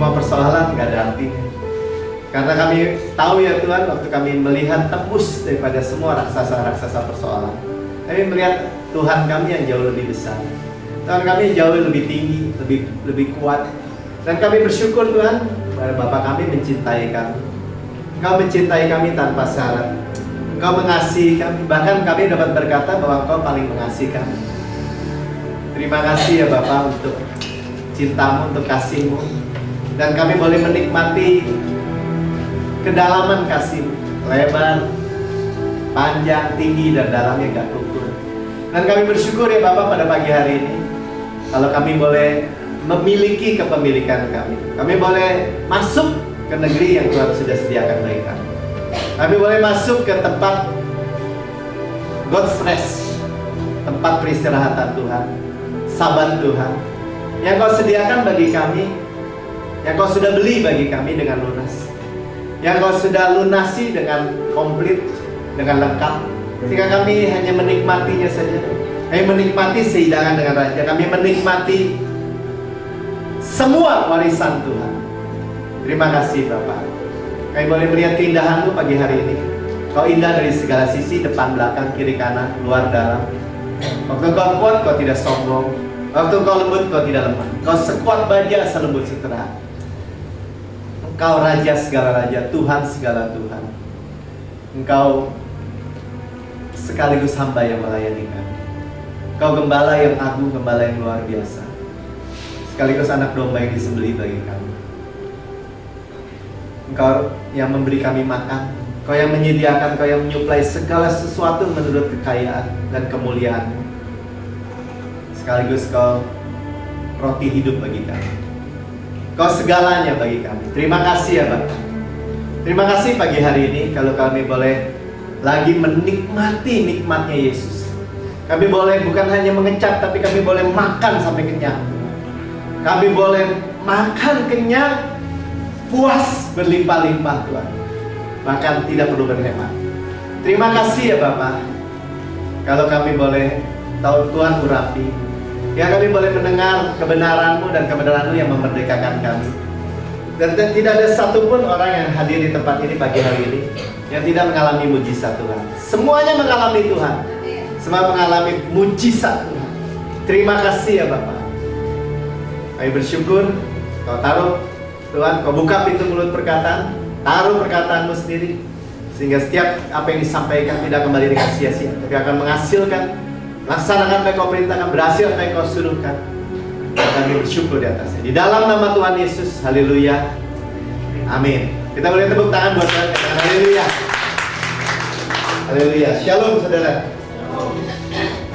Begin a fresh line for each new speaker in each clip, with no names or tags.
semua persoalan nggak ada artinya. Karena kami tahu ya Tuhan, waktu kami melihat tembus daripada semua raksasa-raksasa persoalan, kami melihat Tuhan kami yang jauh lebih besar. Tuhan kami yang jauh lebih tinggi, lebih kuat. Dan kami bersyukur Tuhan, Bapa kami mencintai kami. Engkau mencintai kami tanpa syarat. Engkau mengasihi kami. Bahkan kami dapat berkata bahwa Engkau paling mengasihi kami. Terima kasih ya Bapa untuk cintamu, untuk kasihmu. Dan kami boleh menikmati kedalaman kasihmu. Lebar, panjang, tinggi, dan dalamnya gak ukur. Dan kami bersyukur ya Bapa pada pagi hari ini, kalau kami boleh memiliki kepemilikan kami. Kami boleh masuk ke negeri yang Tuhan sudah sediakan bagi kami. Kami boleh masuk ke tempat God's rest, tempat peristirahatan Tuhan, sabat Tuhan, yang Kau sediakan bagi kami, yang Kau sudah beli bagi kami dengan lunas, yang Kau sudah lunasi dengan komplit, dengan lengkap, sehingga kami hanya menikmatinya saja. Kami menikmati sehidangan dengan Raja. Kami menikmati semua warisan Tuhan. Terima kasih Bapak. Kami boleh melihat keindahan-Mu pagi hari ini. Kau indah dari segala sisi, depan, belakang, kiri, kanan, luar, dalam. Waktu Kau kuat, Kau tidak sombong. Waktu Kau lembut, Kau tidak lemah. Kau sekuat baja, selembut sutera. Engkau Raja segala Raja, Tuhan segala Tuhan. Engkau sekaligus hamba yang melayani kami. Kau gembala yang agung, gembala yang luar biasa, sekaligus anak domba yang disembelih bagi kami. Engkau yang memberi kami makan, Kau yang menyediakan, Kau yang menyuplai segala sesuatu menurut kekayaan dan kemuliaan. Sekaligus Kau roti hidup bagi kami. Kau segalanya bagi kami. Terima kasih ya Bapak. Terima kasih pagi hari ini kalau kami boleh lagi menikmati nikmatnya Yesus. Kami boleh bukan hanya mengecap, tapi kami boleh makan sampai kenyang. Kami boleh makan kenyang, puas berlimpah-limpah Tuhan. Bahkan tidak perlu berhemat. Terima kasih ya Bapak. Kalau kami boleh tahu Tuhan urapi, ya kami boleh mendengar kebenaran-Mu dan kebenaran-Mu yang memerdekakan kami. Dan tidak ada satupun orang yang hadir di tempat ini pagi hari ini yang tidak mengalami mujizat Tuhan. Semuanya mengalami Tuhan. Semua mengalami mujizat Tuhan. Terima kasih ya Bapak. Kami bersyukur Kau taruh Tuhan, Kau buka pintu mulut perkataan, taruh perkataan-Mu sendiri, sehingga setiap apa yang disampaikan tidak kembali dengan sia-sia, tapi akan menghasilkan, laksanakan apa yang Kau perintahkan, berhasil apa yang Kau suruhkan. Dan kami bersyukur di atasnya. Di dalam nama Tuhan Yesus, haleluya, amin. Kita boleh tepuk tangan buat Tuhan. Haleluya, haleluya. Shalom saudara.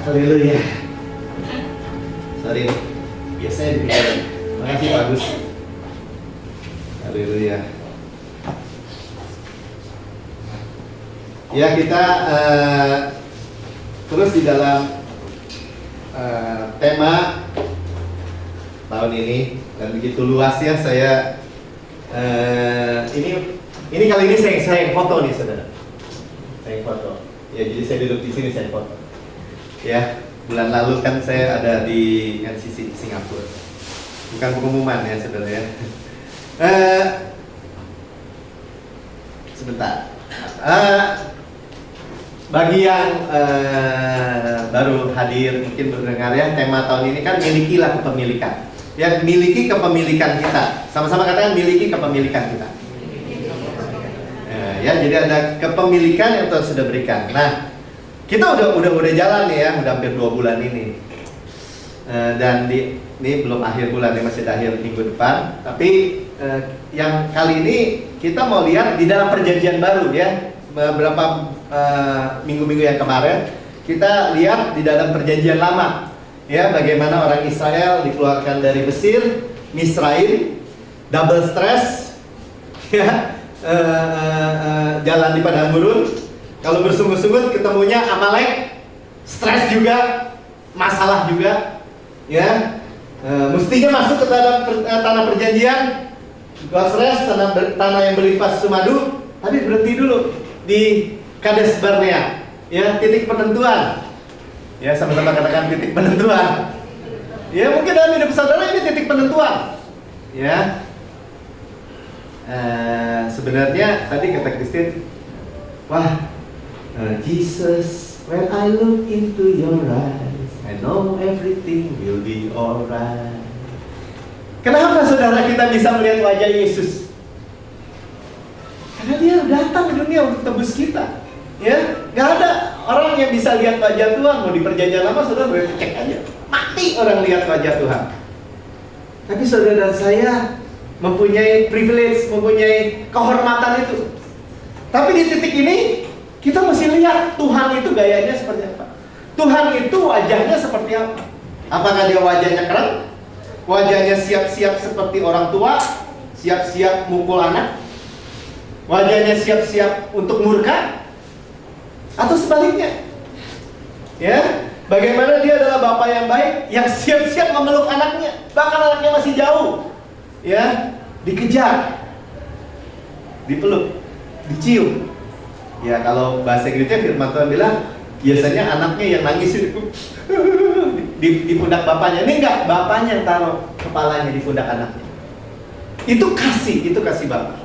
Haleluya. Sorry, biasanya demikian. Makasih Pak Agus. Haleluya. Ya kita terus di dalam tema tahun ini, dan begitu luasnya saya ini kali ini saya foto nih saudara. Saya foto. Ya jadi saya duduk di sini saya foto. Ya, bulan lalu kan saya ada di NCC Singapura. Bukan pengumuman ya saudara ya. Sebentar. Bagi yang baru hadir mungkin mendengar ya, tema tahun ini kan milikilah kepemilikan. Ya, miliki kepemilikan kita. Sama-sama katakan miliki kepemilikan kita. Ya, jadi ada kepemilikan yang Tuhan sudah berikan. Nah, kita udah jalan nih ya, udah hampir 2 bulan ini. Dan ini belum akhir bulan, ini masih akhir minggu depan. Tapi yang kali ini kita mau lihat di dalam perjanjian baru ya. Beberapa minggu-minggu yang kemarin kita lihat di dalam perjanjian lama ya, bagaimana orang Israel dikeluarkan dari Mesir, Misraim, double stress ya, jalan di padang gurun. Kalau bersungut-sungut ketemunya Amalek, stres juga, masalah juga ya. Mestinya masuk ke tanah perjanjian, God's rest, tanah yang berlimpah susu madu, tapi berhenti dulu di Kades Barnea, ya, titik penentuan. Ya, sama-sama katakan titik penentuan. Ya, mungkin dalam hidup saudara ini titik penentuan. Ya, sebenarnya tadi kata Christine, wah, Jesus, when I look into your eyes, I know everything will be alright. Kenapa saudara kita bisa melihat wajah Yesus? Karena dia datang ke dunia untuk tebus kita. Ya, nggak ada orang yang bisa lihat wajah Tuhan. Mau di perjanjian lama, saudara boleh cek aja, mati orang lihat wajah Tuhan. Tapi saudara dan saya mempunyai privilege, mempunyai kehormatan itu. Tapi di titik ini kita mesti lihat Tuhan itu gayanya seperti apa. Tuhan itu wajahnya seperti apa. Apakah dia wajahnya keren? Wajahnya siap-siap seperti orang tua, siap-siap mukul anak? Wajahnya siap-siap untuk murka? Atau sebaliknya? Ya, bagaimana dia adalah bapak yang baik, yang siap-siap memeluk anaknya, bahkan anaknya masih jauh, ya, dikejar, dipeluk, dicium. Ya, kalau bahasa Inggrisnya firman Tuhan bilang, biasanya anaknya yang nangis itu di pundak bapaknya. Ini enggak, bapaknya yang taruh kepalanya di pundak anaknya. Itu kasih bapak.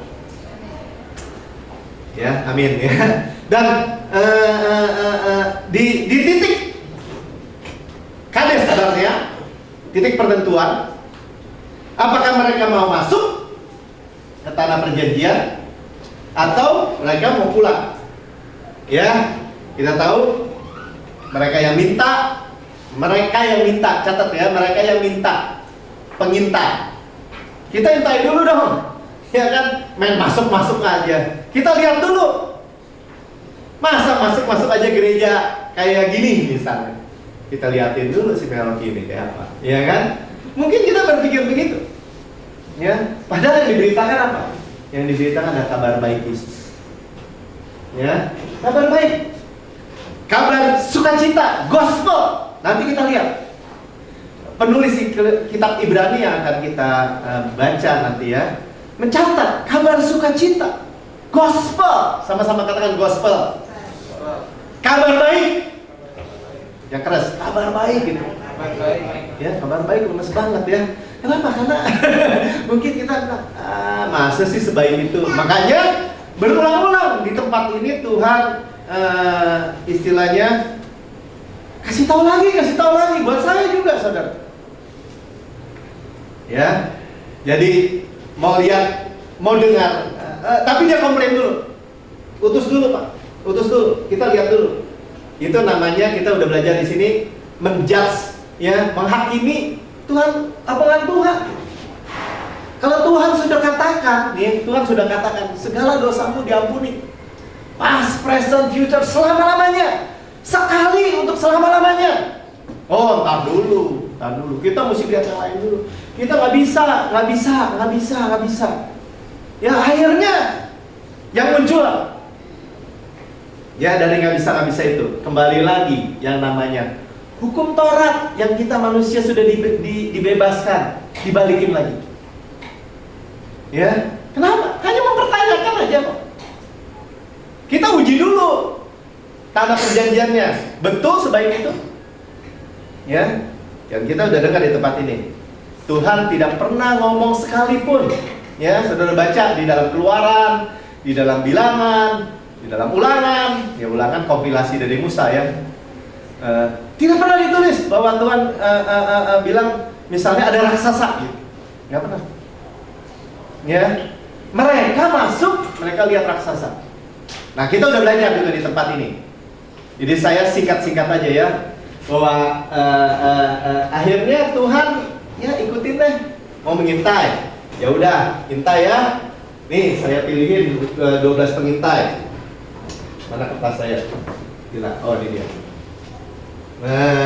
Ya, amin ya. Dan di titik kades sadarnya, titik pertentuan, apakah mereka mau masuk ke tanah perjanjian atau mereka mau pulang? Ya, kita tahu mereka yang minta, catat ya, mereka yang minta, pengintai. Kita intai dulu dong, ya kan? Main masuk aja. Kita lihat dulu. Masa masuk aja gereja kayak gini misalnya. Kita liatin dulu si Meloki ini kayak apa, ya kan? Mungkin kita berpikir begitu, ya. Padahal yang diberitakan apa? Yang diberitakan ada kabar baik Yesus, ya. Kabar baik, kabar sukacita, gospel. Nanti kita lihat penulis kitab Ibrani yang akan kita baca nanti ya, mencatat kabar sukacita, gospel. Sama-sama katakan gospel. Kabar baik. Yang keras, kabar baik gitu. Kabar baik. Ya, kabar baik lemes banget ya. Kenapa? Karena mungkin kita masa sih sebaik itu. Makanya berulang-ulang di tempat ini Tuhan istilahnya kasih tahu lagi buat saya juga, saudara. Ya. Jadi mau lihat, mau dengar, tapi dia komplain dulu. Utus dulu, Pak. Utus dulu. Kita lihat dulu. Itu namanya kita udah belajar di sini menjudge, ya, menghakimi. Tuhan, apakah Tuhan? Kalau Tuhan sudah katakan, nih, Tuhan sudah katakan segala dosamu diampuni. Past, present, future, selama-lamanya. Sekali untuk selama-lamanya. Oh, ntar dulu. Kita mesti lihat yang lain dulu. Kita nggak bisa. Ya, akhirnya yang muncul, ya, dari nggak bisa itu kembali lagi yang namanya hukum Taurat yang kita manusia sudah dibebaskan, dibalikin lagi. Ya, kenapa? Hanya mempertanyakan aja kok. Kita uji dulu tanah perjanjiannya, betul sebaik itu? Ya, yang kita udah dengar di tempat ini. Tuhan tidak pernah ngomong sekalipun. Ya, saudara baca di dalam Keluaran, di dalam Bilangan, di dalam Ulangan. Ya, Ulangan kompilasi dari Musa ya. Tidak pernah ditulis bahwa Tuhan bilang misalnya ada raksasa gitu. Nggak pernah. Ya, mereka masuk, mereka lihat raksasa. Nah, kita udah belajar juga di tempat ini. Jadi saya singkat-singkat aja ya, bahwa akhirnya Tuhan ya ikutin deh, mau mengintai. Ya udah, intai ya. Nih, saya pilihin 12 pengintai. Mana kertas saya? Gila. Oh, ini dia.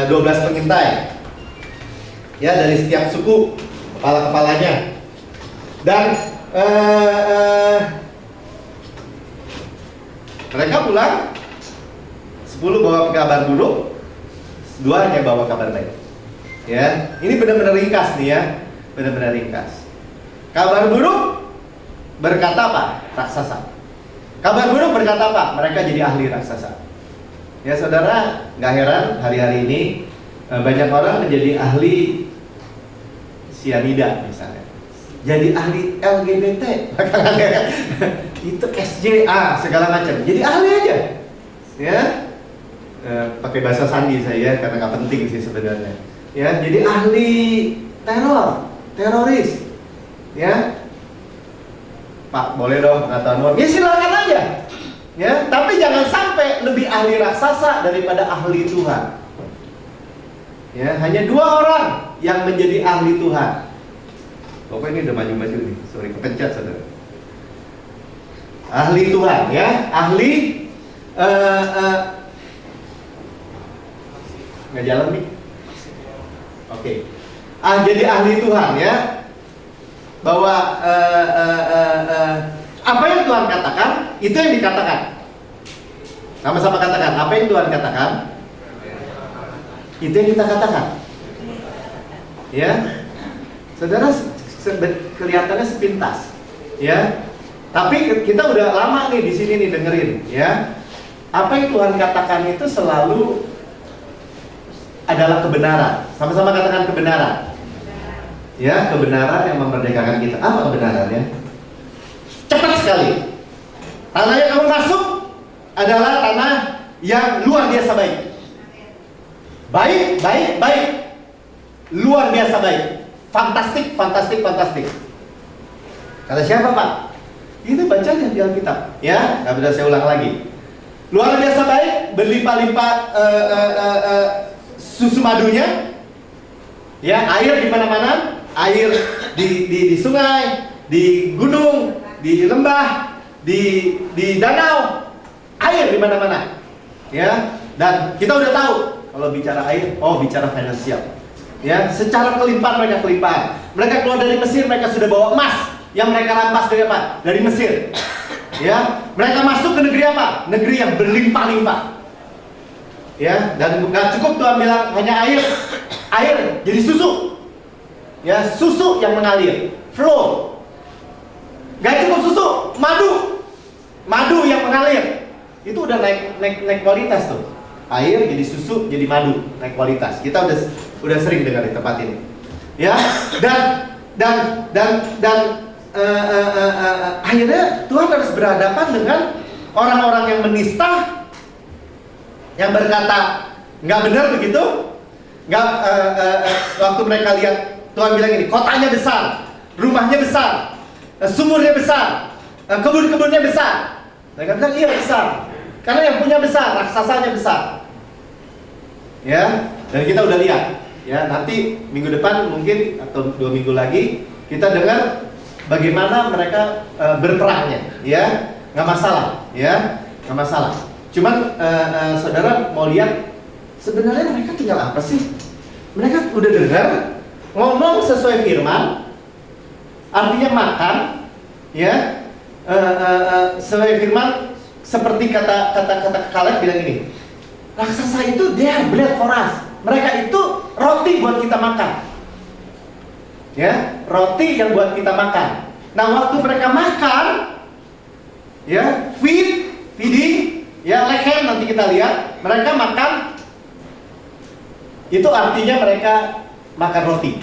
12 pengintai. Ya, dari setiap suku, kepala-kepalanya. Dan mereka pulang, 10 bawa kabar buruk, 2 hanya bawa kabar baik. Ya, ini benar-benar ringkas nih ya, benar-benar ringkas. Kabar buruk berkata apa? Raksasa. Kabar buruk berkata apa? Mereka jadi ahli raksasa. Ya saudara, nggak heran hari-hari ini banyak orang menjadi ahli sianida misalnya. jadi ahli LGBT, itu SJA segala macam. Jadi ahli aja, ya. Pakai bahasa sandi saya karena nggak penting sih sebenarnya. Ya, jadi ahli teroris, ya. Pak, boleh dong pengetahuan? Ya silakan aja, ya. Tapi jangan sampai lebih ahli raksasa daripada ahli Tuhan. Ya, hanya 2 orang yang menjadi ahli Tuhan. Pokoknya ini udah maju-maju nih, sorry kepencet saudara. Ahli Tuhan, ya, ahli nggak jalan nih. Oke. Jadi ahli Tuhan, ya, bahwa apa yang Tuhan katakan itu yang dikatakan. Sama-sama katakan apa yang Tuhan katakan. Itu yang kita katakan, ya, saudara. Kelihatannya sepintas, ya. Tapi kita udah lama nih di sini nih dengerin, ya. Apa yang Tuhan katakan itu selalu adalah kebenaran. Sama-sama katakan kebenaran. Ya, kebenaran yang memerdekakan kita. Apa kebenarannya? Cepat sekali. Tanah yang kamu masuk adalah tanah yang luar biasa baik. Baik. Luar biasa baik. Fantastik. Kata siapa, Pak? Itu bacanya di Alkitab, ya. Nggak bisa saya ulang lagi. Luar biasa baik, berlimpah-limpah susu madunya, ya. Air di mana-mana, air di sungai, di gunung, di lembah, di danau, air di mana-mana, ya. Dan kita udah tahu kalau bicara air, bicara finansial. Ya, secara kelimpahan mereka kelimpahan. Mereka keluar dari Mesir, mereka sudah bawa emas yang mereka rampas dari apa? Dari Mesir. Ya, mereka masuk ke negeri apa? Negeri yang berlimpah-limpah. Ya, dan nggak cukup Tuhan bilang hanya air jadi susu. Ya, susu yang mengalir, flow. Nggak cukup susu, madu yang mengalir. Itu udah naik kualitas tuh. Air jadi susu, jadi madu, naik kualitas. Kita udah sering dengar di tempat ini, ya. Dan akhirnya Tuhan harus berhadapan dengan orang-orang yang menista, yang berkata nggak benar begitu, nggak. Waktu mereka lihat Tuhan bilang ini, kotanya besar, rumahnya besar, sumurnya besar, kebun-kebunnya besar. Mereka bilang iya besar, karena yang punya besar, raksasanya besar. Ya, dan kita udah lihat, ya, nanti minggu depan mungkin atau 2 minggu lagi kita dengar bagaimana mereka berperangnya, ya, nggak masalah, ya, nggak masalah. Cuman saudara mau lihat sebenarnya mereka tinggal apa sih? Mereka udah dengar ngomong sesuai firman, artinya makan, ya, sesuai firman, seperti kata Kaleb bilang ini. Raksasa itu dia bread for us. Mereka itu roti buat kita makan. Ya, roti yang buat kita makan. Nah, waktu mereka makan, ya, feeding, ya, lechem nanti kita lihat, mereka makan. Itu artinya mereka makan roti.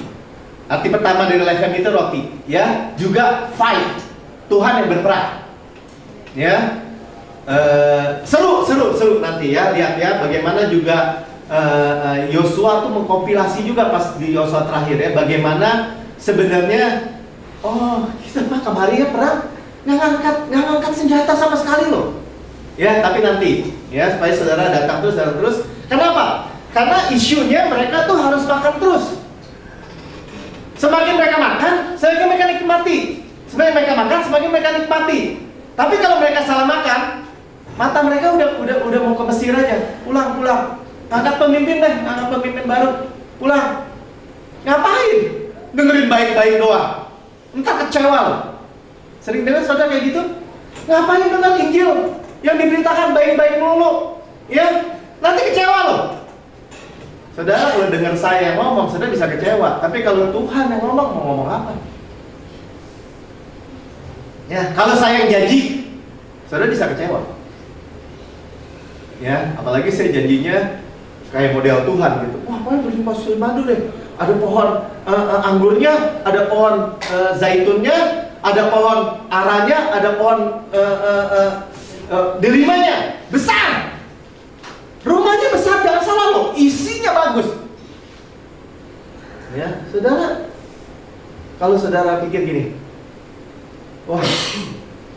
Arti pertama dari lechem itu roti, ya, juga fight. Tuhan yang berperang. Ya. Seru nanti ya, lihat ya bagaimana juga Yosua tuh mengkompilasi juga pas di Yosua terakhir ya, bagaimana sebenarnya kita mah kemarin ya perang nggak ngangkat senjata sama sekali loh ya, tapi nanti ya supaya saudara datang terus. Kenapa? Karena isunya mereka tuh harus makan terus. Semakin mereka makan, semakin mereka nikmati. Semakin mereka makan, semakin mereka nikmati. Tapi kalau mereka salah makan, mata mereka udah mau ke Mesir aja. Pulang. Angkat pemimpin baru. Pulang. Ngapain? Dengerin baik-baik doang. Entar kecewa loh. Sering dengar saudara kayak gitu? Ngapain dengar Injil yang diberitakan baik-baik melulu? Ya, nanti kecewa loh. Saudara kalau dengar saya yang ngomong, saudara bisa kecewa. Tapi kalau Tuhan yang ngomong, mau ngomong apa? Ya, kalau saya yang janji, saudara bisa kecewa. Ya, apalagi saya janjinya kayak model Tuhan gitu. Wah, pokoknya berlimpah madu deh. Ada pohon anggurnya, ada pohon zaitunnya, ada pohon aranya, ada pohon delimanya. Besar. Rumahnya besar, jangan salah loh. Isinya bagus. Ya, saudara. Kalau saudara pikir gini, wah,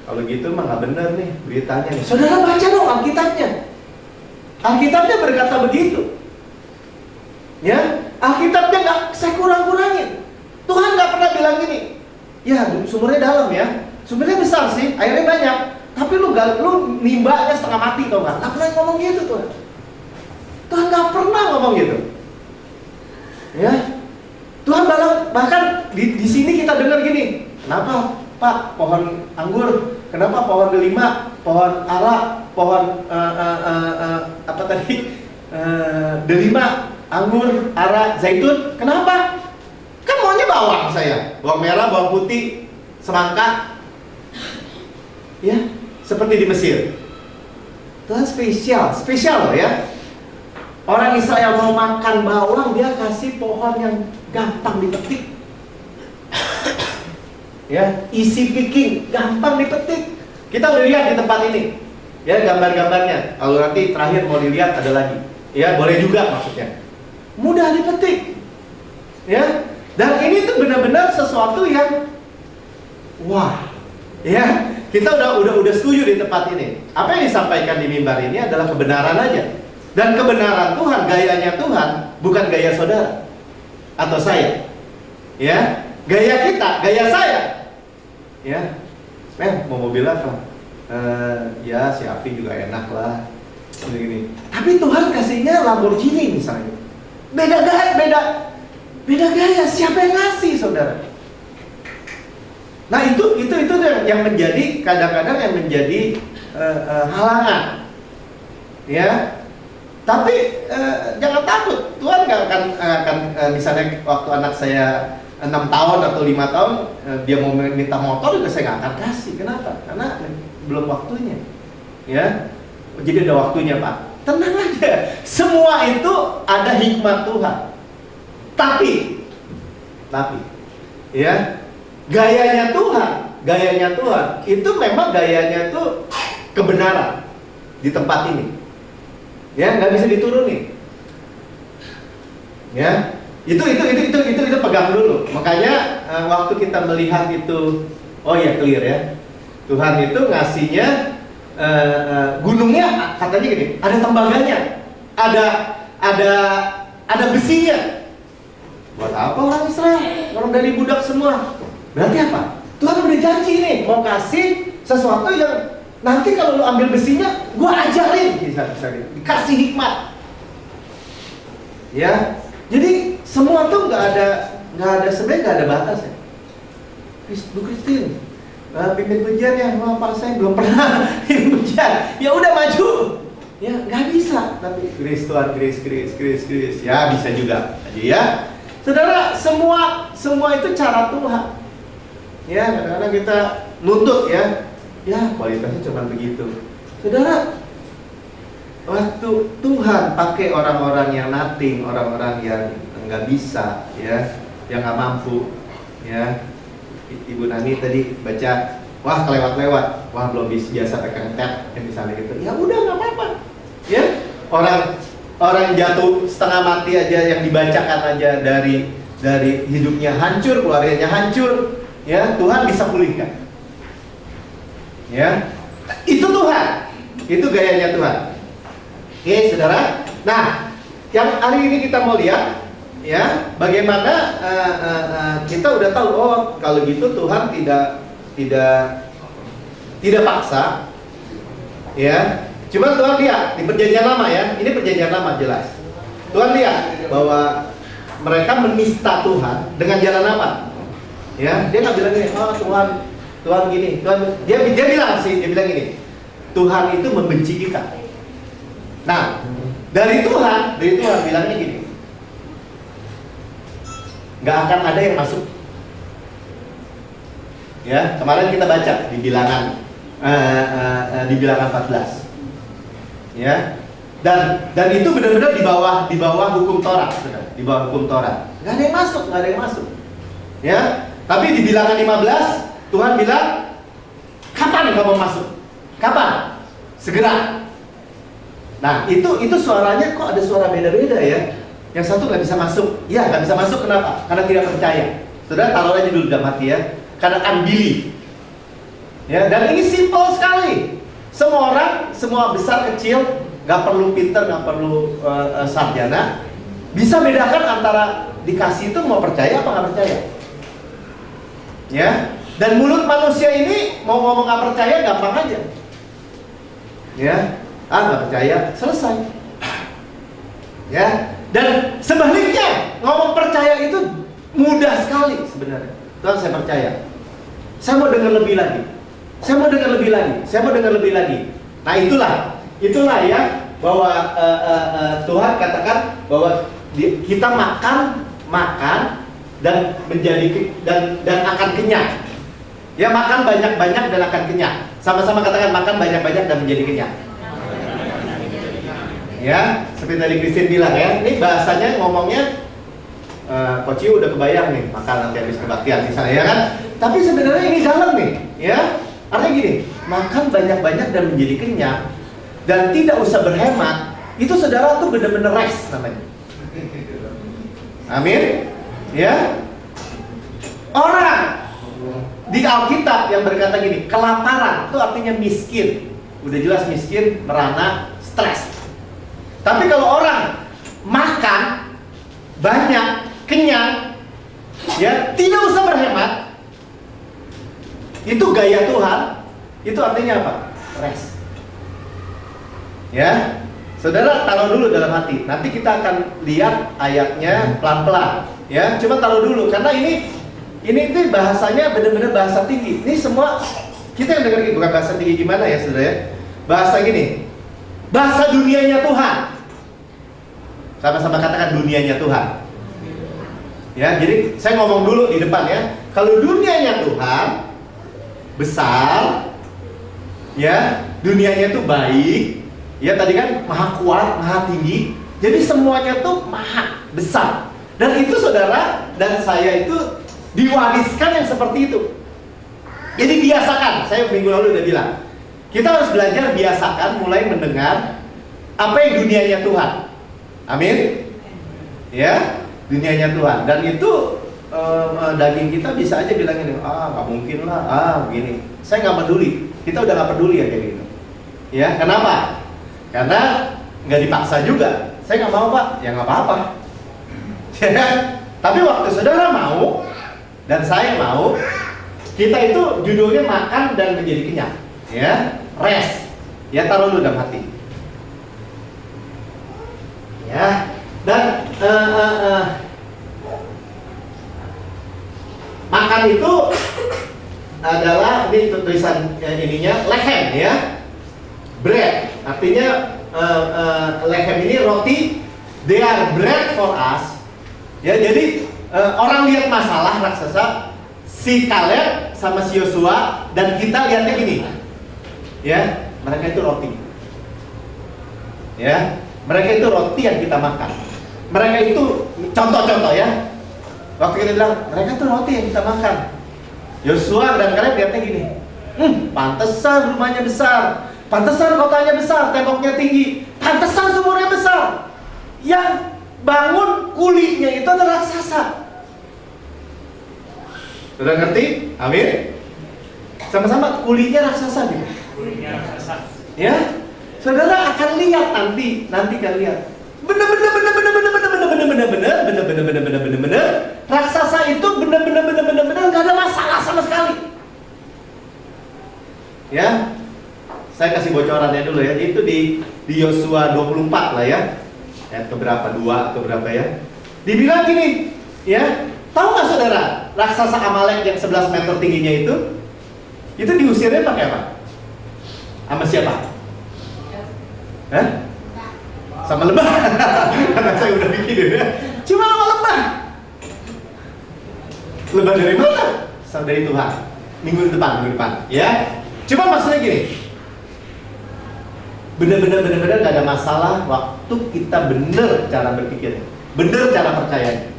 kalau gitu mah nggak bener nih beritanya nih. Saudara baca dong Alkitabnya. Alkitabnya berkata begitu. Ya, Alkitabnya nggak saya kurang-kurangin. Tuhan nggak pernah bilang gini. Ya, sumbernya dalam ya. Sumbernya besar sih, airnya banyak. Tapi lu nimbanya setengah mati tau nggak? Nggak pernah ngomong gitu Tuhan. Tuhan nggak pernah ngomong gitu. Ya, Tuhan bahkan di sini kita dengar gini. Kenapa Pak pohon anggur? Kenapa pohon delima? Pohon ara? Pohon apa tadi? Delima, anggur, ara, zaitun. Kenapa? Kan maunya bawang saya. Bawang merah, bawang putih, semangka. Ya, seperti di Mesir. Tuhan spesial loh ya. Orang Israel mau makan bawang, dia kasih pohon yang gampang dipetik. Ya, isi piking, gampang dipetik. Kita udah lihat di tempat ini. Ya, gambar-gambarnya. Kalau nanti terakhir mau dilihat ada lagi. Ya, boleh juga maksudnya. Mudah dipetik. Ya. Dan ini tuh benar-benar sesuatu yang wah. Ya, kita udah setuju di tempat ini. Apa yang disampaikan di mimbar ini adalah kebenaran aja. Dan kebenaran Tuhan, gayanya Tuhan, bukan gaya saudara atau saya. Ya, gaya kita, gaya saya. Ya, mau mobil apa? Ya, si Afi juga enak lah. Gini. Tapi Tuhan kasihnya Lamborghini misalnya. Beda gaya. Siapa yang ngasih, saudara? Nah, itu yang menjadi kadang-kadang yang menjadi halangan. Ya. Tapi jangan takut, Tuhan gak akan misalnya waktu anak saya 6 tahun atau 5 tahun dia mau minta motor juga saya gak akan kasih. Kenapa? Karena belum waktunya. Ya, jadi ada waktunya Pak. Tenang aja, semua itu ada hikmat Tuhan. Tapi, ya, gayanya Tuhan itu memang gayanya tuh kebenaran di tempat ini. Ya, nggak bisa diturunin. Ya, itu pegang dulu. Makanya waktu kita melihat itu, oh ya clear ya. Tuhan itu ngasihnya gunungnya katanya gini, ada tembaganya, ada besinya. Buat apa orang Israel? Orang dari budak semua. Berarti apa? Tuhan udah janji nih mau kasih sesuatu yang nanti kalau lu ambil besinya, gua ajarin, bisa dikasih hikmat. Ya, jadi semua tuh nggak ada sebenarnya nggak ada batas ya. Bu Christine, pimpin pujian ya, Pak saya belum pernah pimpin pujian. Ya udah maju. Ya nggak bisa, tapi Grace Tuhan, Grace. Ya bisa juga, aja ya. Saudara, semua itu cara Tuhan. Ya, kadang-kadang kita nuntut ya. Ya, kualitasnya cuma begitu. Saudara, waktu Tuhan pakai orang-orang yang nothing, orang-orang yang nggak bisa, ya, yang nggak mampu, ya. Ibu Nani tadi baca, wah kelewat-lewat, wah belum biasa pegang tab, misalnya gitu. Ya udah nggak apa-apa, ya. Orang jatuh setengah mati aja yang dibacakan aja dari hidupnya hancur, keluarganya hancur, ya. Tuhan bisa pulihkan. Ya, itu Tuhan, itu gayanya Tuhan. Oke, saudara. Nah, yang hari ini kita mau lihat, ya, bagaimana kita udah tahu, oh, kalau gitu Tuhan tidak paksa, ya. Cuma Tuhan lihat di Perjanjian Lama ya, ini Perjanjian Lama jelas. Tuhan lihat bahwa mereka menista Tuhan dengan jalan apa? Ya, dia nggak bilang gini, oh Tuhan gini, dia bilang gini, Tuhan itu membenci kita. Nah, dari Tuhan bilangnya gini, nggak akan ada yang masuk. Ya, kemarin kita baca di Bilangan 14. Ya, Dan itu benar-benar di bawah hukum Taurat, saudara. Di bawah hukum Taurat. Nggak ada yang masuk. Ya, tapi di Bilangan 15 Tuhan bilang, kapan kamu masuk? Kapan? Segera. Nah, itu suaranya kok ada suara beda-beda ya. Yang satu nggak bisa masuk. Ya, nggak bisa masuk kenapa? Karena tidak percaya. Saudara taruh aja dulu dalam hati ya. Karena unbelief. Ya, dan ini simple sekali. Semua orang, semua besar kecil, nggak perlu pinter, nggak perlu sarjana, bisa bedakan antara dikasih itu mau percaya apa nggak percaya. Ya, dan mulut manusia ini mau ngomong nggak percaya gampang aja. Ya, nggak percaya, selesai. Ya, dan sebaliknya ngomong percaya itu mudah sekali sebenarnya. Tuhan, saya percaya. Saya mau dengar lebih lagi. Saya mau dengar lebih lagi. Nah, itulah ya bahwa Tuhan katakan bahwa kita makan dan menjadi dan akan kenyang. Ya, makan banyak-banyak dan akan kenyang. Sama-sama katakan, makan banyak-banyak dan menjadi kenyang. Ya, seperti tadi Christine bilang ya, ini bahasanya ngomongnya Coach Yu udah kebayang nih, makan nanti habis kebaktian di sana ya kan. Tapi sebenarnya ini dalam nih, ya. Artinya gini, makan banyak-banyak dan menjadi kenyang dan tidak usah berhemat, itu saudara tuh benar-benar rest namanya. Amin. Ya. Orang di Alkitab yang berkata gini, kelaparan itu artinya miskin. Udah jelas miskin, merana, stres. Tapi kalau orang makan banyak, kenyang, ya tidak usah berhemat, itu gaya Tuhan. Itu artinya apa? Rest. Ya, saudara taruh dulu dalam hati. Nanti kita akan lihat ayatnya pelan-pelan. Ya, cuma taruh dulu karena ini tuh bahasanya benar-benar bahasa tinggi. Ini semua kita yang dengar bukan bahasa tinggi gimana ya, saudara ya? Bahasa gini, bahasa dunianya Tuhan. Sama-sama katakan dunianya Tuhan. Ya, jadi saya ngomong dulu di depan ya. Kalau dunianya Tuhan besar, ya, dunianya tuh baik, ya tadi kan maha kuat, maha tinggi. Jadi semuanya tuh maha besar. Dan itu saudara dan saya itu diwariskan yang seperti itu. Jadi biasakan, saya minggu lalu udah bilang, kita harus belajar biasakan mulai mendengar apa yang dunianya Tuhan. Amin. Ya, dunianya Tuhan. Dan itu daging kita bisa aja bilang ini, nggak mungkin lah, begini. Saya nggak peduli. Kita udah nggak peduli ya kayak gitu. Ya, kenapa? Karena nggak dipaksa juga. Saya nggak mau, Pak. Ya nggak apa-apa. Tapi waktu saudara mau dan saya mau, kita itu judulnya makan dan menjadi kenyang. Ya, rest. Ya, taruh dulu dalam hati. Ya, dan makan itu adalah, ini tulisan ininya lechem ya, bread, artinya lechem ini roti, they are bread for us. Ya, jadi orang lihat masalah raksasa, si Kaleb sama si Yosua, dan kita lihatnya gini, ya, mereka itu roti, ya, mereka itu roti yang kita makan. Mereka itu contoh-contoh ya. Waktu kita bilang, mereka tuh roti yang kita makan. Yosua dan Kaleb lihatnya gini, pantesan rumahnya besar, pantesan kotanya besar, temboknya tinggi, pantesan sumurnya besar. Yang bangun kulinya itu adalah raksasa. Sudah ngerti? Amin. Sama-sama kulinya raksasa gitu. Kulinya raksasa. Ya, saudara akan lihat nanti akan lihat. Bener-bener raksasa itu bener-bener nggak ada masalah sama sekali. Ya, saya kasih bocorannya dulu ya. Itu di Yosua 24 lah ya. Ayat keberapa? 2 atau berapa ya? Dibilang gini, ya, tahu nggak saudara? Raksasa Amalek yang 11 meter tingginya itu diusirnya pakai apa? Sama siapa? Hah? Sama lebah. Karena saya udah bikin ya. Cuma sama lebah. Lebah dari mana? Dari Tuhan. Minggu depan, ya. Cuma maksudnya gini. benar-benar gak ada masalah waktu kita benar cara berpikir, benar cara percaya.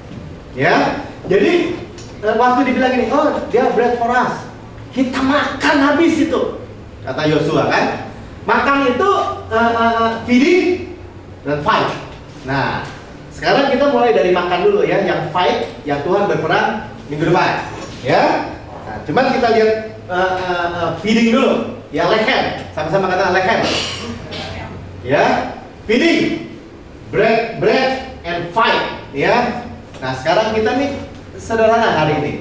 Ya, jadi waktu dibilang ini, oh dia bread for us, kita makan habis itu, kata Yosua kan. Makan itu feeding dan fight. Nah, sekarang kita mulai dari makan dulu ya, yang fight, yang Tuhan berperang minggu depan. Ya, nah, cuman kita lihat feeding dulu, ya lechem, sama-sama kata lechem. Ya, feeding, bread and fight. Ya, nah sekarang kita nih sederhana hari ini.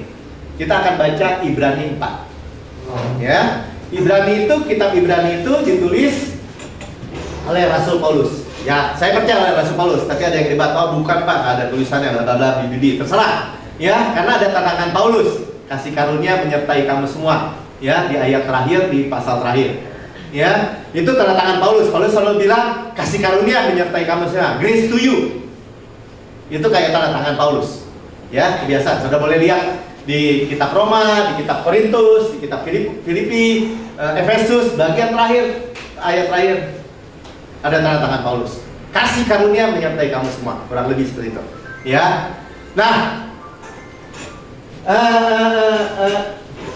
Kita akan baca Ibrani 4. Ya, kitab Ibrani itu ditulis oleh Rasul Paulus. Ya, saya percaya oleh Rasul Paulus, tapi ada yang debat, oh bukan Pak, ada tulisannya, ada BBD, terserah. Ya, karena ada tantangan Paulus, kasih karunia menyertai kamu semua. Ya, di ayat terakhir, di pasal terakhir. Ya, itu tanda tangan Paulus. Paulus selalu bilang, kasih karunia menyertai kamu semua, grace to you. Itu kayak tanda tangan Paulus. Ya, kebiasaan. Sudah boleh lihat di kitab Roma, di kitab Korintus, di kitab Filipi, Efesus, bagian terakhir, ayat terakhir, ada tanda tangan Paulus. Kasih karunia menyertai kamu semua, kurang lebih seperti itu. Ya, nah,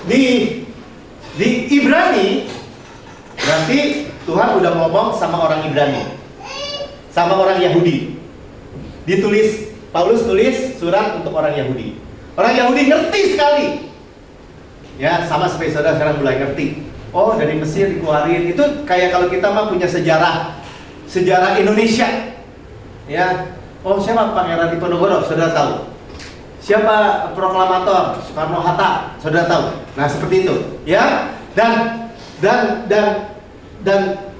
di Ibrani berarti Tuhan udah ngomong sama orang Ibrani, sama orang Yahudi. Ditulis, Paulus tulis surat untuk orang Yahudi. Orang Yahudi ngerti sekali. Ya, sama seperti saudara sekarang mulai ngerti. Oh, dari Mesir dikeluarin. Itu kayak kalau kita mah punya sejarah Indonesia. Ya. Oh, siapa Pangeran Diponegoro? Saudara tahu. Siapa proklamator Soekarno-Hatta? Saudara tahu. Nah, seperti itu. Ya. Dan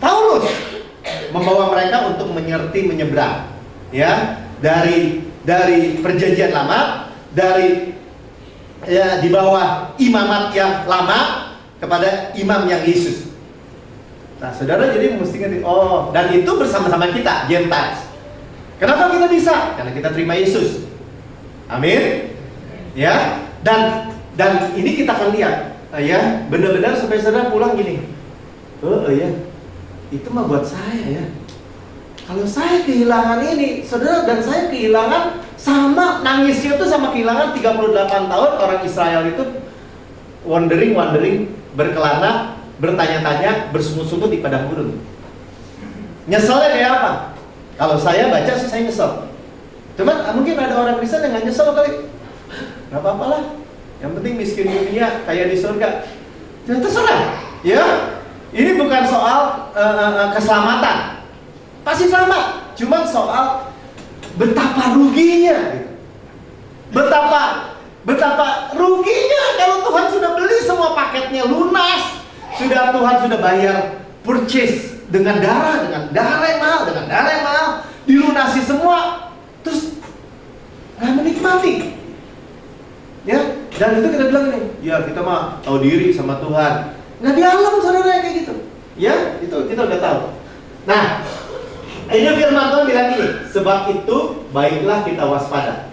Paulus membawa mereka untuk menyeberang. Ya. Dari perjanjian lama, dari ya di bawah imamat yang lama kepada imam yang Yesus. Nah, saudara jadi mesti ngerti, oh, dan itu bersama-sama kita, Gentiles. Kenapa kita bisa? Karena kita terima Yesus. Amin. Ya, dan ini kita akan lihat, ya, benar-benar supaya saudara pulang gini. Oh ya, itu mah buat saya ya. Kalau saya kehilangan ini, saudara, dan saya kehilangan sama nangisnya itu sama kehilangan 38 tahun orang Israel itu wandering, berkelana, bertanya-tanya, bersungut-sungut di padang gurun. Nyeselnya kayak apa? Kalau saya baca sih saya nyesel. Cuman mungkin ada orang Kristen yang nggak nyesel kali. Nggak apa-apa lah. Yang penting miskin dunia, kaya di surga. Ya terserah. Ya, ini bukan soal keselamatan. Pasti sama, cuman soal betapa ruginya, betapa ruginya kalau Tuhan sudah beli semua paketnya lunas, Tuhan sudah bayar purchase dengan darah yang mahal, dilunasi semua, terus nggak menikmati, ya. Dan itu kita bilang ini, ya kita mah tahu diri sama Tuhan, nggak di alam saudara kayak gitu, ya itu kita udah tahu. Nah. Ini firman Tuhan bilang ini, sebab itu baiklah kita waspada.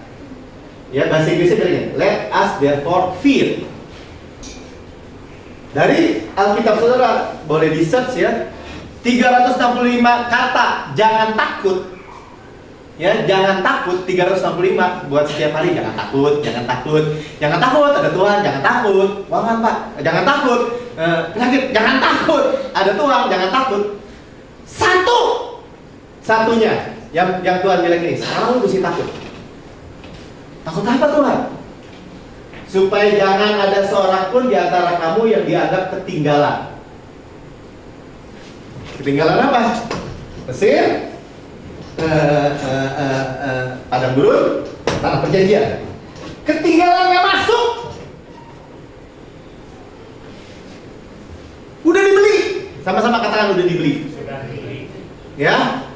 Ya, bahasa Inggrisnya begini, let us therefore fear. Dari Alkitab saudara, boleh di search ya, 365 kata jangan takut. Ya, jangan takut, 365 buat setiap hari, jangan takut, ada Tuhan, jangan takut, wangan Pak, jangan takut, penyakit, jangan takut, ada Tuhan, jangan takut. Satunya yang Tuhan bilang ini, sekarang lu mesti takut. Takut apa Tuhan? Supaya jangan ada seorang pun di antara kamu yang dianggap ketinggalan. Ketinggalan apa? Mesir, padang gurun, tanah perjanjian. Ketinggalan nggak masuk. Udah dibeli. Sama-sama katakan udah dibeli. Ya.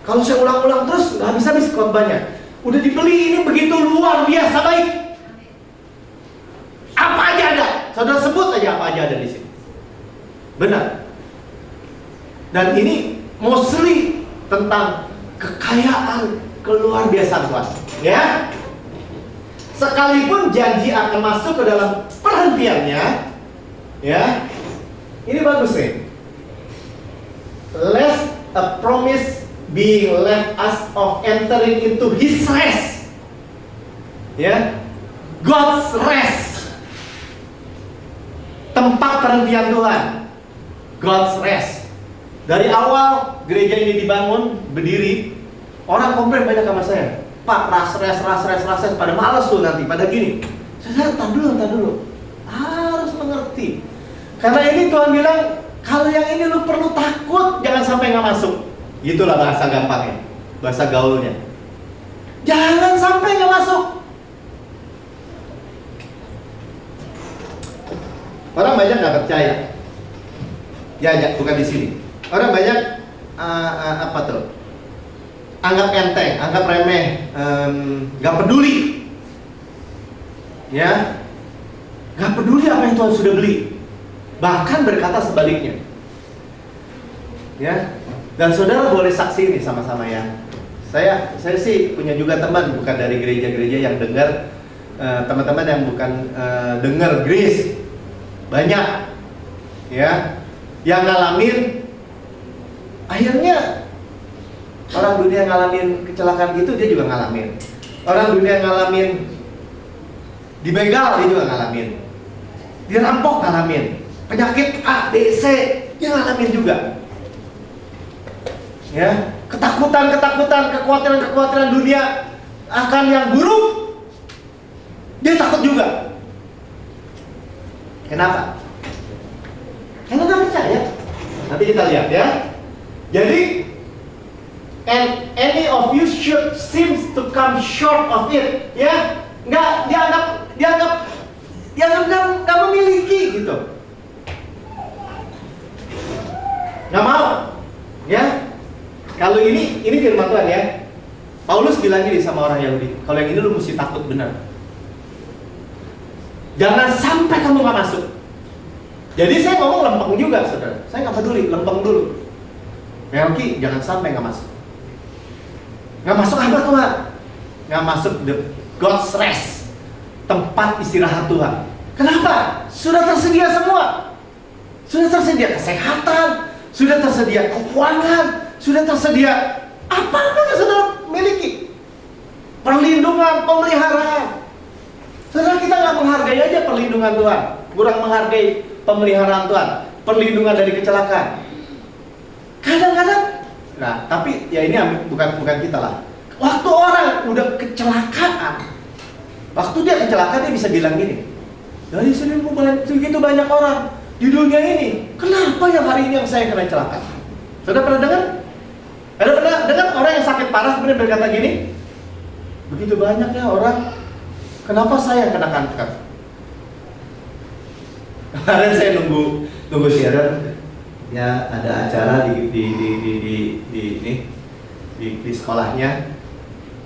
Kalau saya ulang-ulang terus nggak habis-habis khotbahnya. Udah dibeli, ini begitu luar biasa baik. Apa aja ada. Saudara sebut aja apa aja ada di sini. Benar. Dan ini mostly tentang kekayaan keluar biasa Tuhan. Ya. Sekalipun janji akan masuk ke dalam perhentiannya, ya. Ini bagus nih. lest a promise being left us of entering into His rest. Ya, God's rest. Tempat perhentian Tuhan. God's rest. Dari awal gereja ini dibangun, berdiri, orang komplain banyak sama saya. Pak, ras, pada malas tuh nanti, pada gini. Saya tar dulu. Harus mengerti. Karena ini Tuhan bilang, kalau yang ini lu perlu takut, jangan sampai nggak masuk. Itulah bahasa gampangnya, bahasa gaulnya. Jangan sampai nggak masuk. Orang banyak nggak percaya. Ya, bukan di sini. Orang banyak apa tuh? Anggap enteng, anggap remeh, nggak peduli. Ya, nggak peduli apa yang Tuhan sudah beli. Bahkan berkata sebaliknya. Ya, dan saudara boleh saksi ini sama-sama ya. Saya sih punya juga teman bukan dari gereja-gereja yang dengar, teman-teman yang bukan dengar Grace banyak, ya, yang ngalamin. Akhirnya orang dunia ngalamin kecelakaan gitu, dia juga ngalamin. Orang dunia ngalamin dibegal, dia juga ngalamin. Dirampok ngalamin. Penyakit A, B, C, dia ngalamin juga. Ya, ketakutan, kekhawatiran dunia akan yang buruk, dia takut juga. Kenapa? Karena nggak percaya. Nanti kita lihat ya. Jadi, and any of you should seems to come short of it, ya, dianggap nggak memiliki gitu, nggak mau, ya. Kalau ini firman Tuhan ya. Paulus bilang gini sama orang Yahudi, kalau yang ini lu mesti takut benar. Jangan sampai kamu nggak masuk. Jadi saya ngomong lempeng juga, saudara. Saya nggak peduli, lempeng dulu. Melki, jangan sampai nggak masuk. Nggak masuk apa Tuhan? Nggak masuk the God's rest, tempat istirahat Tuhan. Kenapa? Sudah tersedia semua. Sudah tersedia kesehatan, sudah tersedia keuangan, sudah tersedia apa-apa yang saudara miliki. Perlindungan, pemeliharaan. Saudara, kita nggak menghargai aja perlindungan Tuhan, kurang menghargai pemeliharaan Tuhan, perlindungan dari kecelakaan. Kadang-kadang, nah tapi ya ini bukan kita lah. Waktu orang udah kecelakaan, waktu dia kecelakaan dia bisa bilang gini, dari segitu banyak orang di dunia ini, kenapa yang hari ini yang saya kena celaka? Saudara pernah dengar? Ada pernah dengar orang yang sakit parah kemudian berkata gini, begitu banyaknya orang, kenapa saya yang kena kanker? Kemarin saya nunggu siaran. Ya, ada acara di sekolahnya.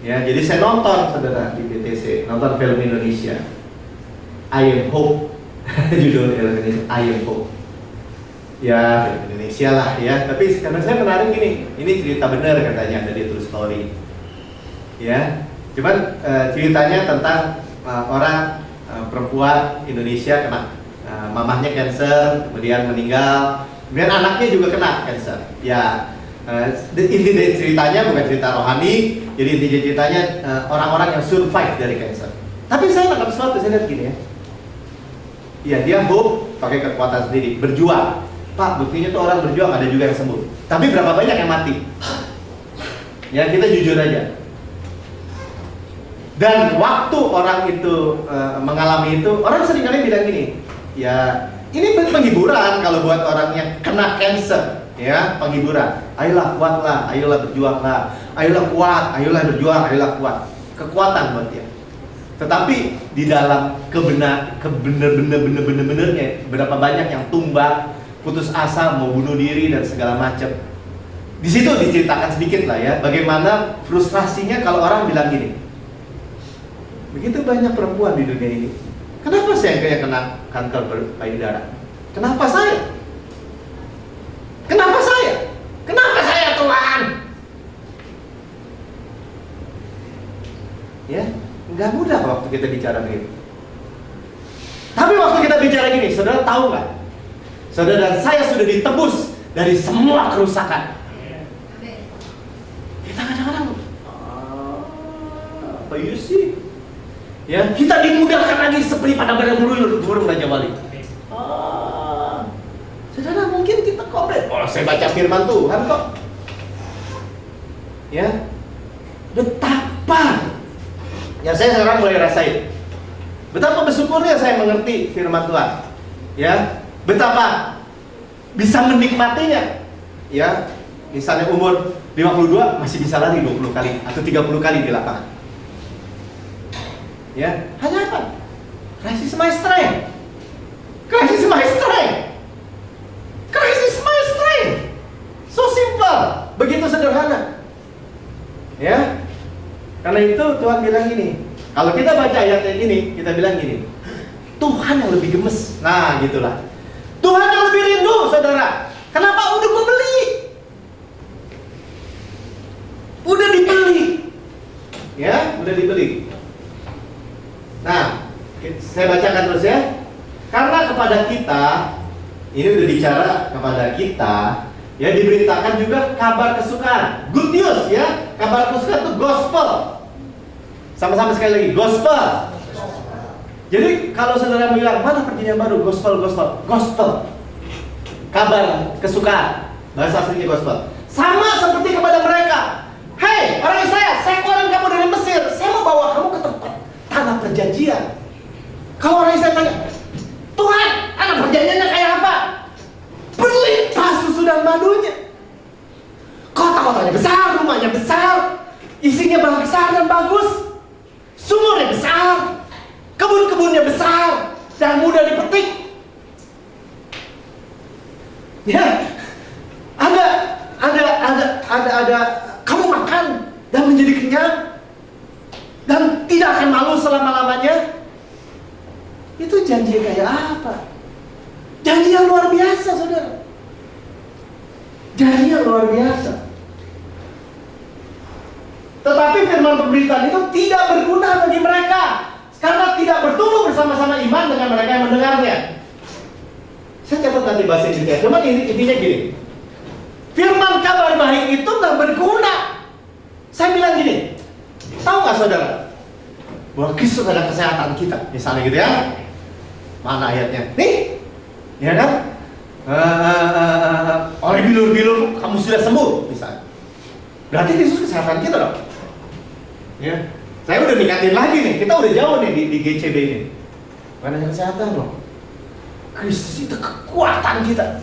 Ya, jadi saya nonton, saudara, di BTC, nonton film Indonesia. I Am Hope. Judul film Indonesia I Am Hope. Ya, film Indonesia lah ya. Tapi karena saya menarik gini, ini cerita benar katanya dari true story. Ya, cuman ceritanya tentang orang perempuan Indonesia kena mamahnya kanker, kemudian meninggal. Kemudian anaknya juga kena kanker. Ya, inti dari ceritanya bukan cerita rohani. Jadi inti ceritanya orang-orang yang survive dari kanker. Tapi saya nangkap sesuatu, saya lihat gini ya. Ya, dia hope pakai kekuatan sendiri, berjuang. Pak, buktinya tuh orang berjuang ada juga yang sembuh. Tapi berapa banyak yang mati? Ya, kita jujur aja. Dan waktu orang itu mengalami itu, orang seringkali bilang gini, ya ini penghiburan kalau buat orang yang kena cancer, ya, penghiburan. Ayolah kuatlah, ayolah berjuanglah, ayolah kuat, ayolah berjuang, ayolah kuat. Kekuatan buat dia. Tetapi di dalam bener-benernya berapa banyak yang tumbang, putus asa, mau bunuh diri dan segala macam. Di situ diceritakan sedikit lah ya, bagaimana frustrasinya kalau orang bilang gini. Begitu banyak perempuan di dunia ini. Kenapa saya kayak kena kanker payudara? Kenapa saya? Kenapa saya? Kenapa saya, Tuhan? Ya, nggak mudah waktu kita bicara begitu. Tapi waktu kita bicara gini, saudara tahu nggak? Saudara dan saya sudah ditebus dari semua kerusakan. Kita kadang-kadang apa sih? Ya, kita dimudahkan lagi seperti pada burung Raja Wali. Saudara, mungkin kita komplain, saya baca firman Tuhan kok. Ya, betapa ya saya sekarang mulai rasain betapa bersyukurnya saya mengerti firman Tuhan. Ya, betapa bisa menikmatinya. Ya, misalnya umur 52 masih bisa lari 20 kali atau 30 kali di lapangan. Ya, hanya apa? Crisis my strength. Crisis my strength. Crisis my strength. So simple, begitu sederhana. Ya. Karena itu Tuhan bilang gini. Kalau kita baca ayat kayak gini, kita bilang gini. Tuhan yang lebih gemes. Nah, gitulah. Tuhan yang lebih rindu, saudara. Kenapa? Udah gue beli. Udah dibeli. Ya, udah dibeli. Nah, saya bacakan terus ya. Karena kepada kita, ini udah bicara kepada kita, ya, diberitakan juga kabar kesukaan. Good news ya. Kabar kesukaan itu gospel. Sama-sama sekali lagi, gospel. Jadi kalau saudara bilang, mana perjanjian baru? Gospel. Kabar kesukaan. Bahasa aslinya gospel. Sama seperti kepada mereka. Hei, orang Israel, saya keluarin kamu dari Mesir. Saya mau bawa kamu ke tempat tanah perjanjian. Kalau orang Israel tanya, Tuhan, tanah perjanjiannya kayak apa? Berlimpah susu dan madunya. Kota-kotanya besar, rumahnya besar, isinya besar dan bagus, sumurnya besar, kebun-kebunnya besar dan mudah dipetik. Ya, ada kamu makan dan menjadi kenyang dan tidak akan malu selama-lamanya. Itu janji kayak apa? Janji yang luar biasa, saudara. Janji yang luar biasa. Tetapi firman pemberitaan itu tidak berguna bagi mereka karena tidak bertumbuh bersama-sama iman dengan mereka yang mendengarnya. Saya catat nanti bahasa Inggrisnya. Cuman intinya gini. Firman kabar baik itu nggak berguna. Saya bilang gini, tahu nggak saudara, bahwa Kristus adalah kesehatan kita, misalnya gitu ya. Mana ayatnya? Nih, ya kan? Oleh bilur-bilur kamu sudah sembuh, misalnya. Berarti Kristus kesehatan kita dong. Ya, saya udah ningkatin lagi nih. Kita udah jauh nih di GCB ini. Bukan hanya kesehatan loh. Kristus itu kekuatan kita.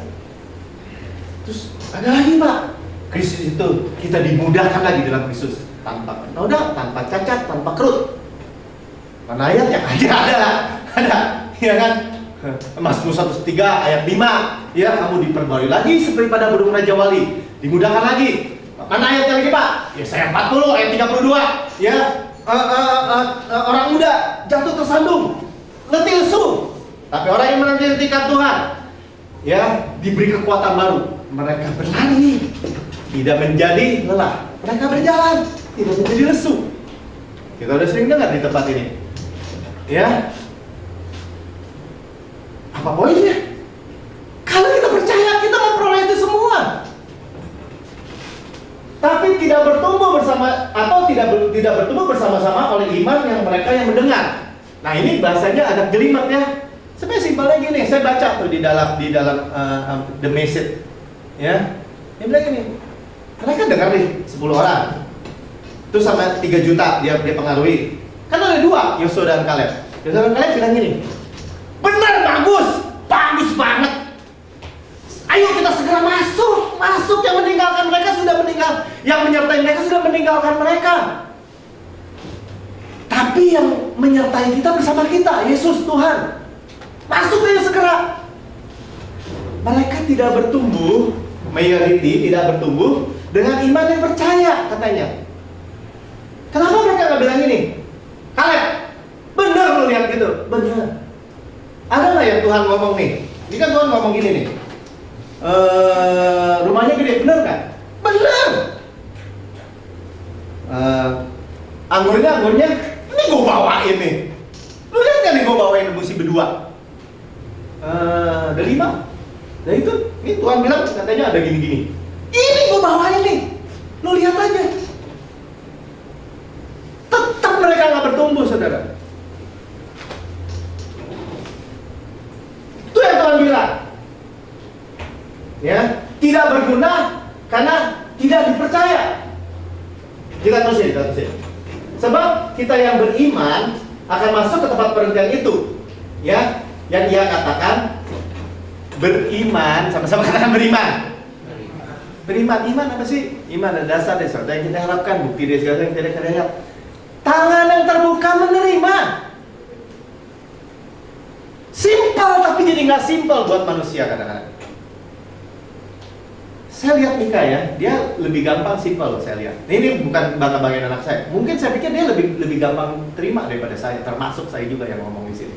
Terus ada lagi Pak, Kristus itu kita dimudahkan lagi dalam Kristus, tanpa noda, tanpa cacat, tanpa kerut. Mana ayatnya? Ada, ya kan? Mazmur 103 ayat 5, ya, kamu diperbarui lagi seperti pada burung Raja Wali, dimudahkan lagi. Mana ayatnya lagi Pak? Yesaya 40 ayat 32, ya, orang muda jatuh tersandung, letih lesu, tapi orang yang menantikan Tuhan, ya, diberi kekuatan baru. Mereka berlari, tidak menjadi lelah. Mereka berjalan, tidak menjadi lesu. Kita udah sering dengar di tempat ini. Ya, apa poinnya? Kalau kita percaya, kita memperoleh itu semua. Tapi tidak bertumbuh bersama atau tidak bertumbuh bersama-sama oleh iman yang mereka yang mendengar. Nah, ini bahasanya ada jelimetnya. Sebenarnya simpelnya gini, saya baca tuh di dalam The Message. Ya, dia bilang gini, mereka dengar nih 10 orang, terus sama 3 juta dia pengaruhi. Kan ada 2, Yosua dan Kaleb. Yosua dan Kaleb bilang gini, benar, bagus banget. Ayo kita segera masuk. Yang meninggalkan mereka sudah meninggal, yang menyertai mereka sudah meninggalkan mereka. Tapi yang menyertai kita bersama kita, Yesus Tuhan. Masuk aja segera. Mereka tidak bertumbuh, mayoriti tidak bertumbuh dengan iman yang percaya, katanya. Kenapa mereka nggak bilang gini? Kaleb, benar lu lihat gitu, benar. Ada nggak yang Tuhan ngomong nih? Ini kan Tuhan ngomong gini nih. Rumahnya gede, benar kan? Benar. Anggurnya, ini gue bawain nih. Lu lihat kan nih gue bawain busi berdua. Ada 5. Dan itu Ini Tuhan bilang katanya ada gini-gini. Ini gue bawain nih. Lo lihat aja. Tetap mereka nggak bertumbuh, saudara. Itu yang Tuhan bilang. Ya, tidak berguna karena tidak dipercaya. Kita terusin. Sebab kita yang beriman akan masuk ke tempat perhentian itu. Ya, yang dia katakan beriman, sama-sama katakan beriman. Iman apa sih? Iman adalah dasar desa yang kita harapkan, bukti dari segala yang tidak kita lihat. Tangan yang terbuka menerima. Simpel tapi jadi nggak simpel buat manusia kadang-kadang. Saya lihat Mika ya, dia lebih gampang simpel saya lihat. Ini bukan bangga-banggain anak saya. Mungkin saya pikir dia lebih gampang terima daripada saya, termasuk saya juga yang ngomong di sini.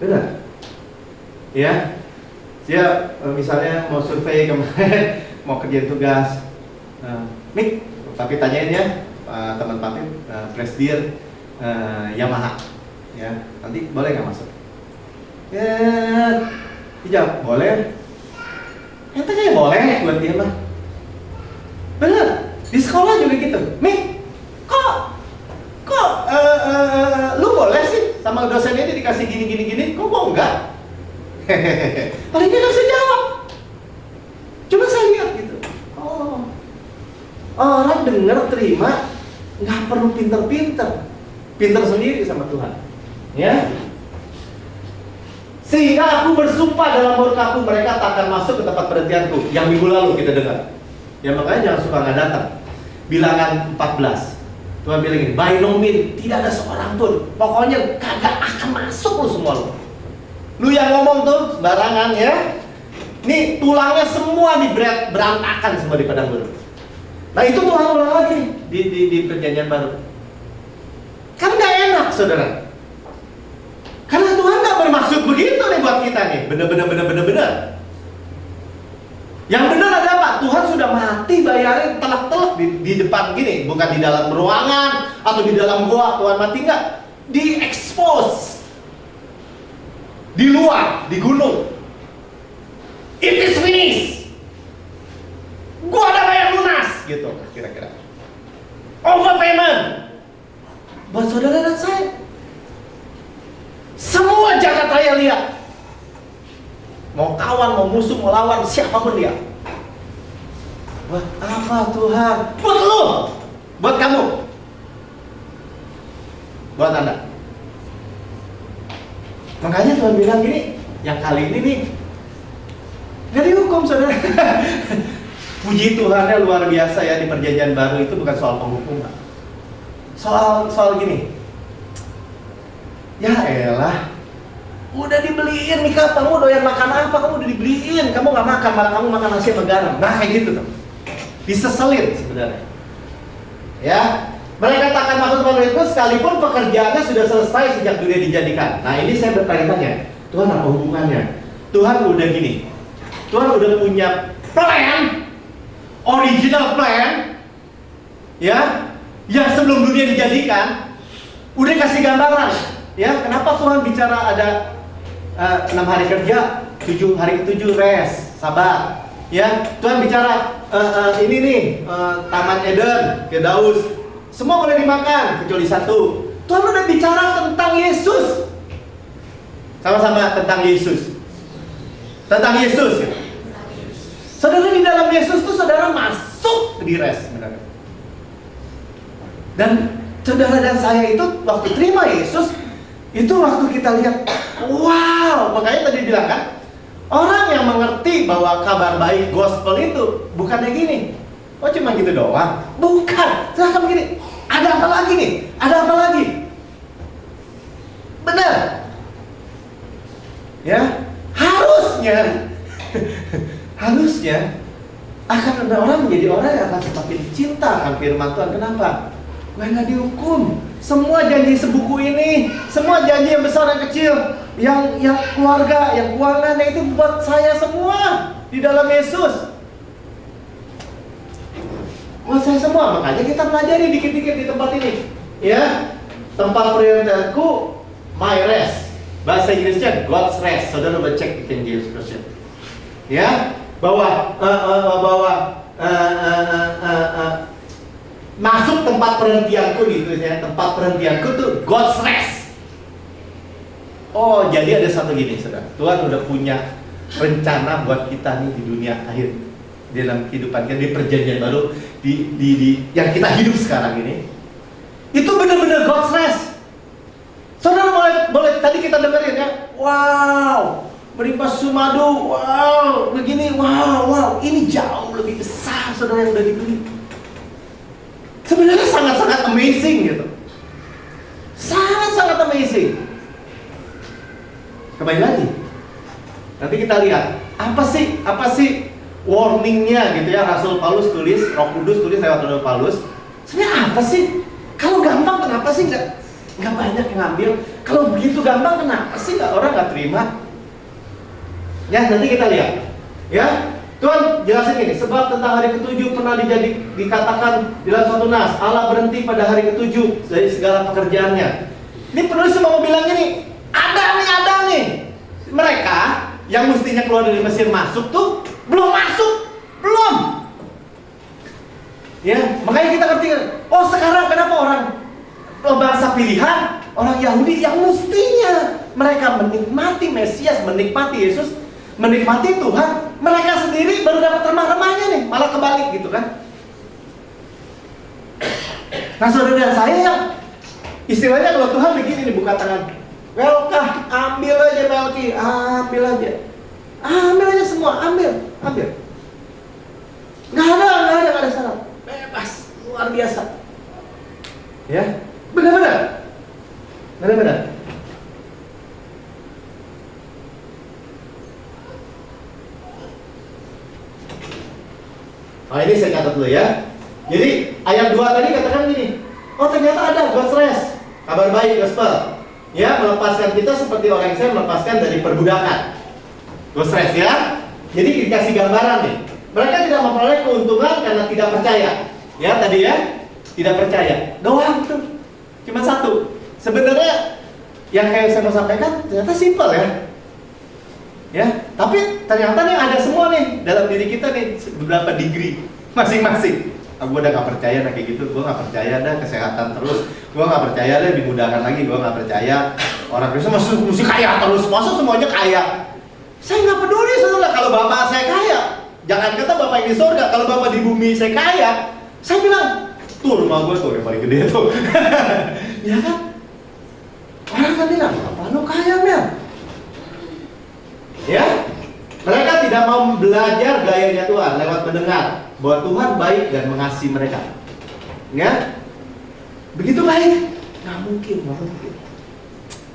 Benar? Ya. Dia misalnya mau survei kemarin, mau kerjain tugas, Mik, tapi tanyain ya teman Papit, Presdir Yamaha, ya nanti boleh nggak masuk? Ya, dijawab boleh. Ente kayak boleh buat dia mah. Bener, di sekolah juga gitu. Mik, kok lu boleh sih sama dosen ini dikasih gini, kok mau enggak? Paling dia nggak bisa jawab. Coba saya lihat gitu. Oh, orang dengar terima, nggak perlu pinter sendiri sama Tuhan. Ya. Sehingga aku bersumpah dalam murkaku mereka tak akan masuk ke tempat perhentianku. Yang minggu lalu kita dengar. Ya makanya jangan suka nggak datang. Bilangan 14. Tuhan bilang gini, by no means, tidak ada seorang pun. Pokoknya kagak akan masuk lu semua lu. Lu yang ngomong tuh barangan ya. Nih tulangnya semua berantakan semua di padang gurun. Nah itu Tuhan ulang lagi di perjanjian baru. Kan gak enak saudara. Karena Tuhan gak bermaksud begitu nih buat kita nih. Bener. Yang benar ada apa? Tuhan sudah mati bayarin telak-telak di depan gini. Bukan di dalam ruangan atau di dalam gua. Tuhan mati nggak? Di-expose. Di luar, di gunung. It is finished. Gua ada bayar lunas, gitu kira-kira. Overpayment. Buat saudara dan saya. Semua jagat raya lihat. Mau kawan, mau musuh, mau lawan, siapapun dia. Buat apa Tuhan? Buat lu, buat kamu, buat Anda. Makanya Tuhan bilang gini, yang kali ini nih nggak dihukum saudara. Puji Tuhannya luar biasa ya, di perjanjian baru itu bukan soal penghukuman. Soal gini. Ya elah, udah dibeliin nih kak, kamu doyan makan apa, kamu udah dibeliin, kamu nggak makan, malah kamu makan nasi sama garam. Nah kayak gitu tuh, diseselin sebenarnya. Ya, mereka tak akan masuk kepada itu sekalipun pekerjaannya sudah selesai sejak dunia dijadikan. Nah ini saya bertanya-tanya, Tuhan apa hubungannya? Tuhan udah gini, Tuhan udah punya plan, original plan, ya, yang sebelum dunia dijadikan, udah kasih gambaran. Ya, kenapa Tuhan bicara ada 6 hari kerja, 7 hari ke-7 rest, sabar. Ya, Tuhan bicara ini nih, Taman Eden, Firdaus, semua boleh dimakan kecuali satu. Tuhan udah bicara tentang Yesus. Sama-sama tentang Yesus. Tentang Yesus. Ya. Saudara di dalam Yesus tuh saudara masuk di rest, benar. Dan saudara dan saya itu waktu terima Yesus, itu waktu kita lihat, wow, makanya tadi bilang kan, orang yang mengerti bahwa kabar baik gospel itu bukannya gini, oh cuma gitu doang, bukan, silahkan begini, ada apa lagi nih, ada apa lagi, benar, ya, harusnya akan ada orang menjadi orang yang akan semakin cinta akan firman Tuhan. Kenapa? Gue nggak dihukum. Semua janji sebuku ini, semua janji yang besar dan kecil, yang keluarga, yang keuangannya itu buat saya semua di dalam Yesus. Buat saya semua. Makanya kita pelajari dikit-dikit di tempat ini. Ya, tempat prioritasku, my rest. Bahasa Inggrisnya God's rest. Saudara coba cek di King James Version. Ya, bahwa masuk tempat perhentianku gitu ya. Tempat perhentianku tuh God's rest. Oh, jadi ada satu gini, saudara. Tuhan udah punya rencana buat kita nih di dunia akhir, dalam kehidupan kita di perjanjian baru, di yang kita hidup sekarang ini. Itu benar-benar God's rest. Saudara boleh tadi kita dengerin ya. Wow, merimpah sumadu, wow, begini, wow, ini jauh lebih besar saudara yang udah dibeli. Sebenarnya sangat-sangat amazing gitu. Sangat-sangat amazing. Kembali lagi. Nanti kita lihat apa sih warningnya gitu ya. Rasul Paulus tulis, Roh Kudus tulis lewat Rasul Paulus. Sebenarnya apa sih? Kalau gampang kenapa sih nggak banyak yang ngambil? Kalau begitu gampang kenapa sih orang nggak terima? Ya, nanti kita lihat. Ya, Tuhan jelasin ini. Sebab tentang hari ke-7 pernah dikatakan di dalam suatu nas, Allah berhenti pada hari ke-7 dari segala pekerjaannya. Ini penulis mau bilang gini, ada nih. Mereka yang mestinya keluar dari Mesir masuk tuh belum masuk, belum. Ya, makanya kita ngerti. Oh, sekarang kenapa orang bangsa pilihan, orang Yahudi yang mestinya mereka menikmati Mesias, menikmati Yesus, menikmati Tuhan, mereka sendiri baru dapat remah-remahnya nih, malah kebalik gitu kan. Nah, saudara saya yang istilahnya kalau Tuhan begini nih, buka tangan, Melkah, ambil aja Melki, ambil aja semua, ambil. Nggak ada syarat, bebas, luar biasa. Ya, benar-benar. Oh, ini saya catat dulu ya. Jadi ayat 2 tadi katakan gini, oh ternyata ada God's rest, kabar baik gospel. Ya, melepaskan kita seperti orang Israel melepaskan dari perbudakan. God's rest ya. Jadi dikasih gambaran nih. Mereka tidak memperoleh keuntungan karena tidak percaya. Ya, tadi ya, tidak percaya. Doang tuh. Cuma satu. Sebenarnya yang kayak saya mau sampaikan ternyata simpel ya. Ya, tapi ternyata nih ada semua nih dalam diri kita nih beberapa degree masing-masing. Gue udah gak percaya nah kayak gitu, gue gak percaya dah kesehatan terus, gue gak percaya deh dimudahkan lagi, gue gak percaya orang Kristen mesti kaya terus, masa semuanya kaya. Saya gak peduli saudara kalau bapak saya kaya. Jangan kata bapak yang di surga, kalau bapak di bumi saya kaya, saya bilang tuh rumah gue tuh yang paling gede tuh. Ya kan? Orang kan bilang, apa lu kaya Mel? Ya, mereka tidak mau belajar gayanya Tuhan lewat mendengar bahwa Tuhan baik dan mengasihi mereka. Ya, begitu baik? Nggak mungkin.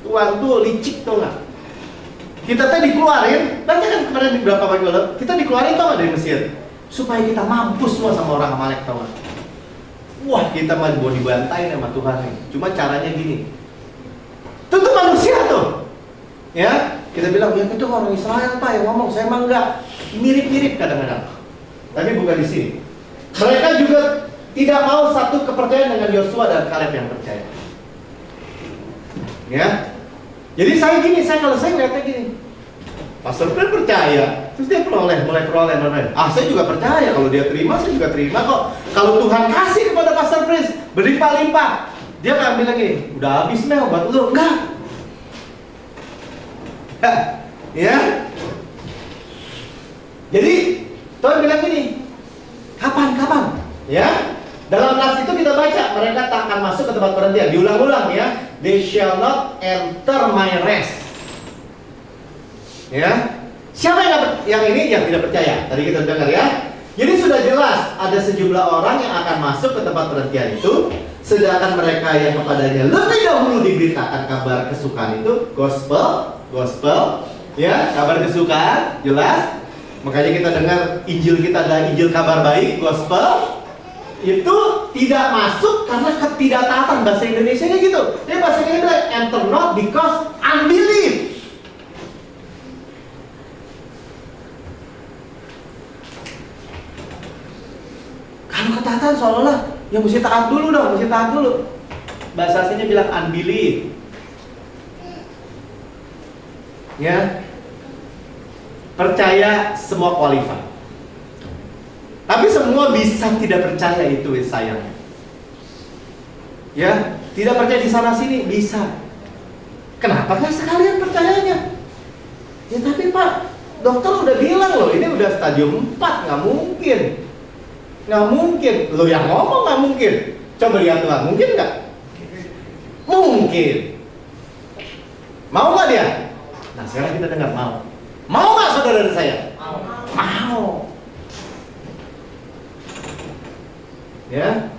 Tuhan tuh licik tuh nggak? Kita tadi dikeluarin, baca kan kemarin di beberapa pagi lalu, kita dikeluarin tau nggak dari Mesir supaya kita mampus semua sama orang Amalek tau nggak? Wah, kita mau dibantai sama Tuhan nih. Cuma caranya gini. Itu tuh manusia tuh. Ya, kita bilang ya itu orang Israel Pak yang ngomong, saya emang enggak. Mirip-mirip kadang-kadang. Tapi bukan di sini. Mereka juga tidak mau satu kepercayaan dengan Yosua dan Kaleb yang percaya. Ya. Jadi saya kalau saya ngeliatnya gini. Pastor Fred percaya, terus dia mulai peroleh. Saya juga percaya, kalau dia terima, saya juga terima kok. Kalau Tuhan kasih kepada Pastor Fred berlimpah-limpah, dia akan bilang gini, udah habis Mel buat lu. Enggak. Ya. Jadi Tuhan bilang gini, kapan? Ya. Dalam nas itu kita baca, mereka tak akan masuk ke tempat perhentian. Diulang-ulang ya. They shall not enter my rest. Ya. Siapa yang ini yang tidak percaya? Tadi kita dengar ya. Jadi sudah jelas ada sejumlah orang yang akan masuk ke tempat perhentian itu, sedangkan mereka yang kepadanya lebih dahulu diberitakan kabar kesukaan itu, gospel, ya, kabar kesukaan, jelas. Makanya kita dengar Injil kita adalah Injil kabar baik, gospel. Itu tidak masuk karena ketidaktaatan. Bahasa Indonesia-nya gitu. Jadi bahasa Indonesia bilang enter not because unbelief. Kalau ketaatan seolah-olah ya mesti taat dulu dong, bahasa aslinya bilang unbelief. Ya. percaya semua qualified. Tapi semua bisa tidak percaya, itu sayangnya. Ya, tidak percaya di sana sini bisa. Kenapa nggak sekalian percayanya? Ya tapi Pak, dokter udah bilang loh, ini udah stadium 4, nggak mungkin. Nggak mungkin. Lo yang ngomong nggak mungkin. Coba lihat Tuhan, mungkin nggak? Mungkin. Mau nggak dia? Nah sekarang kita dengar mau. Mau nggak saudara saya? Mau. Ya.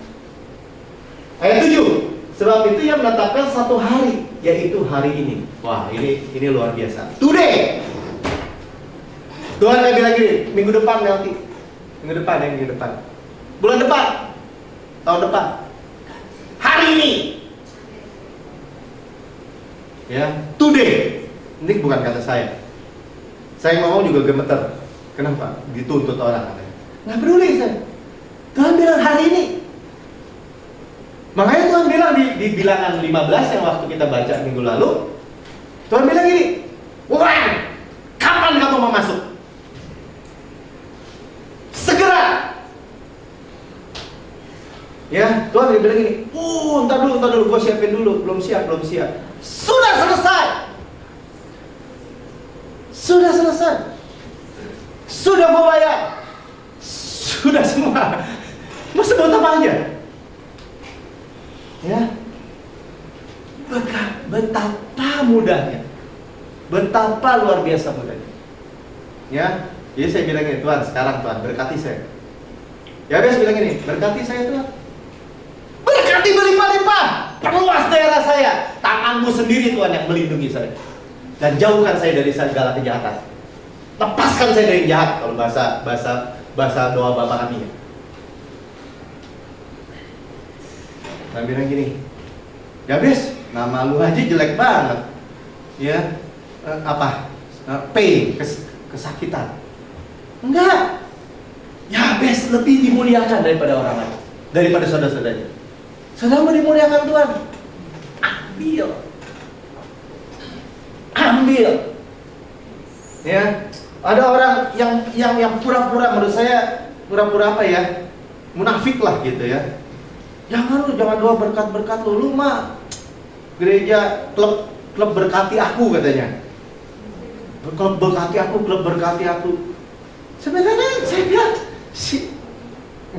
Ayat 7. Sebab itu ia menetapkan satu hari, yaitu hari ini. Wah, ini luar biasa. Today. Tuhan akan bilang gini, minggu depan nanti. Minggu depan. Bulan depan. Tahun depan. Hari ini. Ya, today. Ini bukan kata saya. Saya ngomong juga gemeter. Kenapa? Dituntut orang. Nggak peduli saya. Tuhan bilang hari ini. Makanya Tuhan bilang di bilangan 15 yang waktu kita baca minggu lalu, Tuhan bilang gini, "Wah, kapan kamu mau masuk? Segera." Ya, Tuhan bilang gini, entar dulu, gua siapin dulu, belum siap. Sudah selesai. Sudah mau bayar. Sudah semua. Mau sebut apa aja? Ya, betapa mudahnya, betapa luar biasa mudahnya. Ya, jadi saya bilang ini, Tuhan sekarang Tuhan berkati saya. Ya biasa bilang ini, berkati saya Tuhan. Berkati berlimpah-limpah, perluas daerah saya. Tanganmu sendiri Tuhan yang melindungi saya. Dan jauhkan saya dari segala kejahatan. Lepaskan saya dari jahat, kalau bahasa doa Bapa kami. Saya bilang gini, Gabes, nama lu aja jelek banget. Ya, pain, kesakitan. Enggak. Gabes lebih dimuliakan daripada orang lain, daripada saudara-saudaranya. Saudara mau dimuliakan Tuhan, ambil. Ya, ada orang yang pura-pura, menurut saya pura-pura apa ya, munafik lah gitu ya. Jangan doa berkat lu mah gereja klub berkati aku katanya. Klub berkati aku. Sebenarnya saya bilang,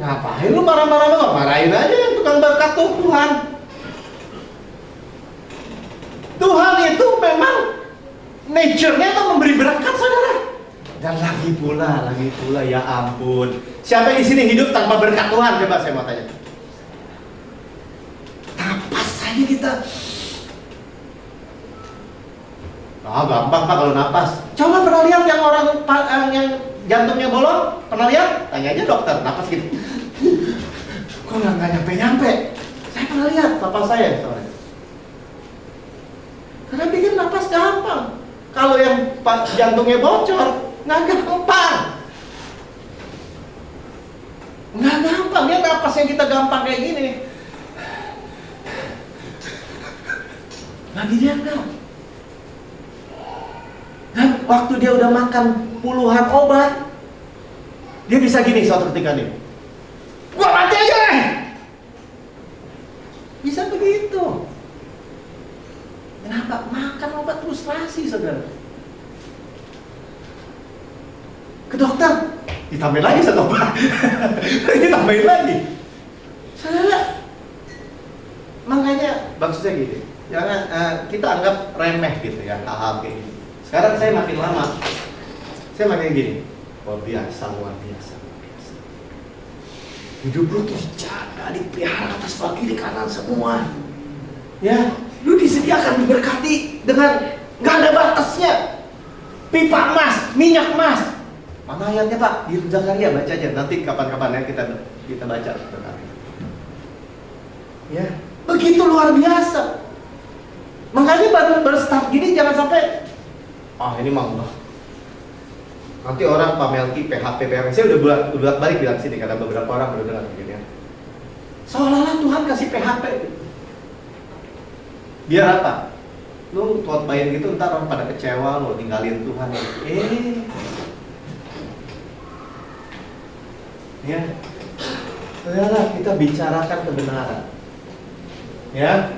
ngapain lu marah-marah? Marahin aja yang tukang berkat Tuhan. Tuhan itu memang nature-nya itu memberi berkat, saudara. Dan lagi pula ya ampun. Siapa yang di sini hidup tanpa berkat Tuhan? Coba saya mau tanya. Napas saja kita. Gampang Pak kalau napas. Coba pernah lihat yang orang yang jantungnya bolong? Pernah lihat? Tanya aja dokter, napas gitu. Kok nggak nyampe? Saya pernah lihat, papa saya soalnya. Karena pikir napas gampang. Kalau yang jantungnya bocor, nggak gampang. Nggak gampang, dia napas yang kita gampang kayak gini. Lagi dia enggak. Dan waktu dia udah makan puluhan obat, dia bisa gini suatu ketika nih, gua mati aja nih. Bisa begitu. Kenapa? Makan obat frustrasi, saudara. Ke dokter, ditambahin lagi satu obat. Ditambahin lagi. Saudara, makanya maksudnya gini, jangan kita anggap remeh gitu ya hal-hal kayak gini. Sekarang saya makin lama, saya makin gini, luar biasa. Hidup lu tuh dijaga, dipelihara atas kaki di kanan semua. Ya, lu disediakan, diberkati dengan nggak ada batasnya. Pipa emas, minyak emas. Mana ayatnya Pak? Di Zakaria, baca aja. Nanti kapan-kapan ya kita baca Zakaria. Ya, begitu luar biasa. Makanya baru start gini jangan sampai ini mah enggak. Nanti orang Pak Melki PHP. Saya udah balik bilang sini karena beberapa orang udah dengar begini ya. Seolah-olah Tuhan kasih PHP. Biar apa? Lu khotbahin gitu ntar orang pada kecewa lo tinggalin Tuhan. Ya, saudara, kita bicarakan kebenaran. Ya,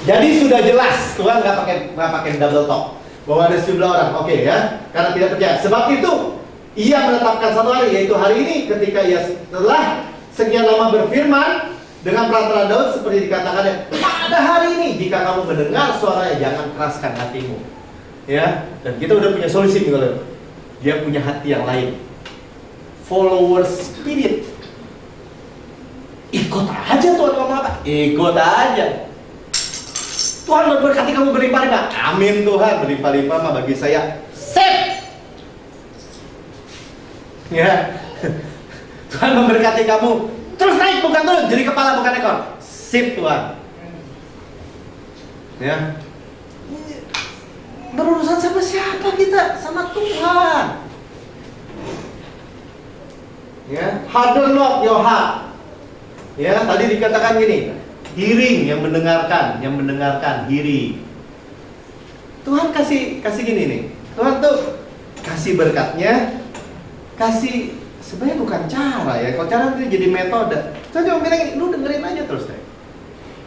jadi sudah jelas Tuhan nggak pakai double talk bahwa ada sejumlah orang, oke ya, karena tidak percaya. Sebab itu Ia menetapkan satu hari, yaitu hari ini, ketika Ia setelah sekian lama berfirman dengan perantara Daud seperti dikatakannya, pada hari ini jika kamu mendengar suaranya, jangan keraskan hatimu. Ya, dan kita udah punya solusi nih kalau dia punya hati yang lain. Follower spirit. Ikut aja Tuhan ngomong apa? Ikut aja. Tuhan memberkati kamu berlimpah-limpah. Amin Tuhan, berlimpah-limpah mah bagi saya sip. Ya. Tuhan memberkati kamu terus naik bukan turun, jadi kepala bukan ekor. Sip Tuhan. Ya. Berurusan sama siapa kita? Sama Tuhan. Ya, harden not your heart. Ya, tadi dikatakan gini, hearing, yang mendengarkan hearing. Tuhan kasih gini nih. Tuhan tuh kasih berkatnya, kasih sebenarnya bukan cara ya. Kalau cara itu jadi metode. Tuhan cuma bilang gini, lu dengerin aja terus deh.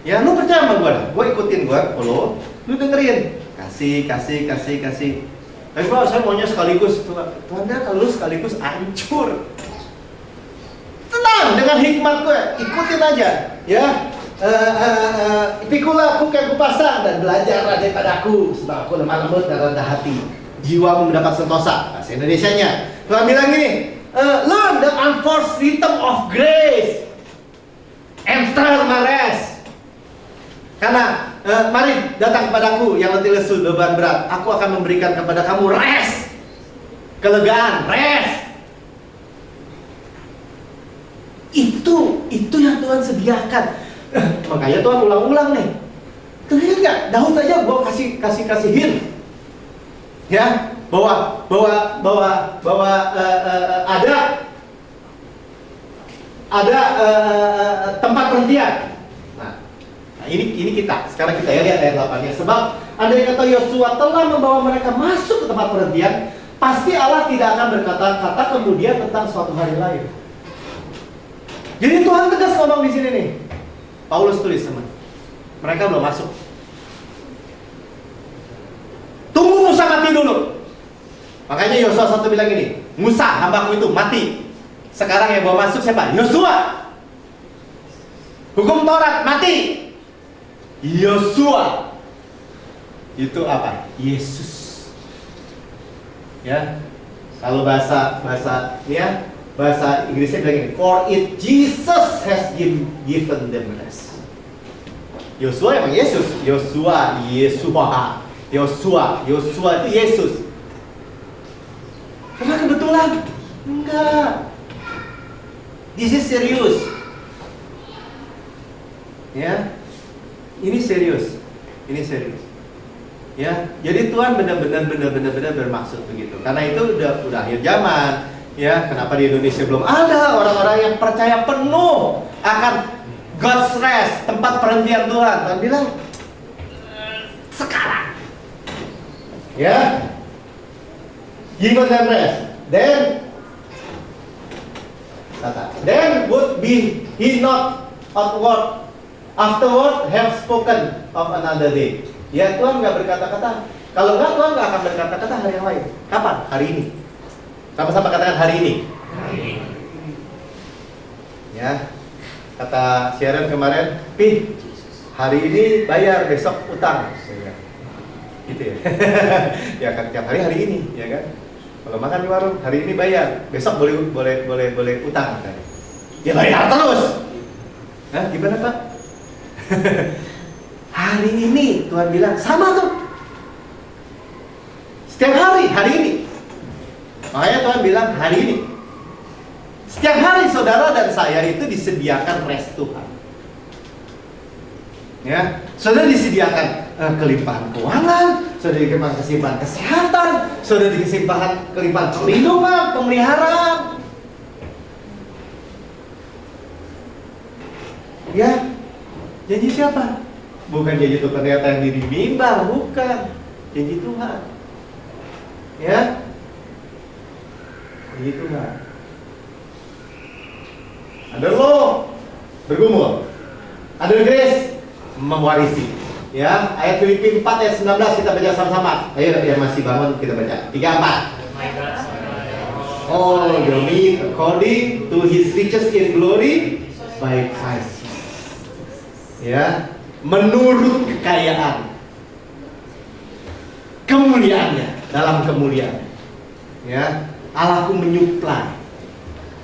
Ya, lu percaya sama gue ikutin gue, follow, lu dengerin. Kasih. Tapi Pak, saya maunya sekaligus. Tuhan dia kalau lu sekaligus hancur. Tenang, dengan hikmat gue, ikutin aja. Ya, pikulah aku kayak kupasang dan belajar daripada aku, sebab aku lemah lembut dan rendah hati. Jiwamu mendapat sentosa. Bahasa Indonesianya, Tuhan bilang gini, learn the unforced rhythm of grace. Enter my rest. Karena mari datang kepadaku yang letih lesu beban berat, aku akan memberikan kepada kamu rest, kelegaan, rest. Itu yang Tuhan sediakan. Makanya Tuhan ulang-ulang nih. Terlihat nggak? Daud aja gue kasih hint, ya, bahwa ada tempat perhentian. Nah, ini kita. Sekarang kita ya lihat ayat 8-nya. Sebab andai kata Yosua telah membawa mereka masuk ke tempat perhentian, pasti Allah tidak akan berkata-kata kemudian tentang suatu hari lain. Jadi Tuhan tegas ngomong di sini nih. Paulus tulis teman. Mereka belum masuk. Tunggu Musa mati dulu. Makanya Yosua 1 bilang gini, Musa hambaku itu mati. Sekarang yang bawa masuk siapa? Yosua. Hukum Taurat mati. Yosua. Itu apa? Yesus. Ya. Kalau bahasa Inggrisnya bilang gini, for it Jesus has given them rest. Yosua emang Yesus. Yosua itu Yesus. Karena kebetulan enggak. This is serious. Ya, ini serius. Ya, jadi Tuhan benar-benar bermaksud begitu. Karena itu udah akhir zaman. Ya, kenapa di Indonesia belum ada orang-orang yang percaya penuh akan God's rest, tempat perhentian Tuhan. Tuhan bilang sekarang. Ya, give them rest. Then would be he not afterward have spoken of another day. Ya, Tuhan nggak berkata-kata. Kalau nggak, Tuhan nggak akan berkata-kata hari yang lain. Kapan? Hari ini. Sama-sama katakan hari ini. Ya, kata Sharon kemarin, Pi, hari ini bayar, besok utang. Gitu ya. Ya kan tiap hari ini, ya kan. Kalau makan di warung, hari ini bayar, besok boleh utang katanya. Ya bayar terus. Nah, gimana Pak? Hari ini Tuhan bilang sama tuh. Setiap hari ini. Makanya Tuhan bilang hari ini. Setiap hari saudara dan saya itu disediakan rest Tuhan. Ya, saudara disediakan kelimpahan keuangan, saudara dikelimpahan kelimpahan kesehatan, saudara dikelimpahan kelimpahan perlindungan, pemeliharaan. Ya, janji siapa? Bukan janji Tuhan yang di mimbar, bukan. Janji Tuhan. Ya. Janji Tuhan. Ada lo bergumul, ada grace mewarisi. Ya, ayat Filipi 4 ayat 19 kita baca sama-sama. Ayo yang masih bangun kita baca. 3-4. Oh, demi according to His riches in glory by Christ. Ya, menurut kekayaan kemuliaannya, dalam kemuliaan. Ya, Allahku menyuplai.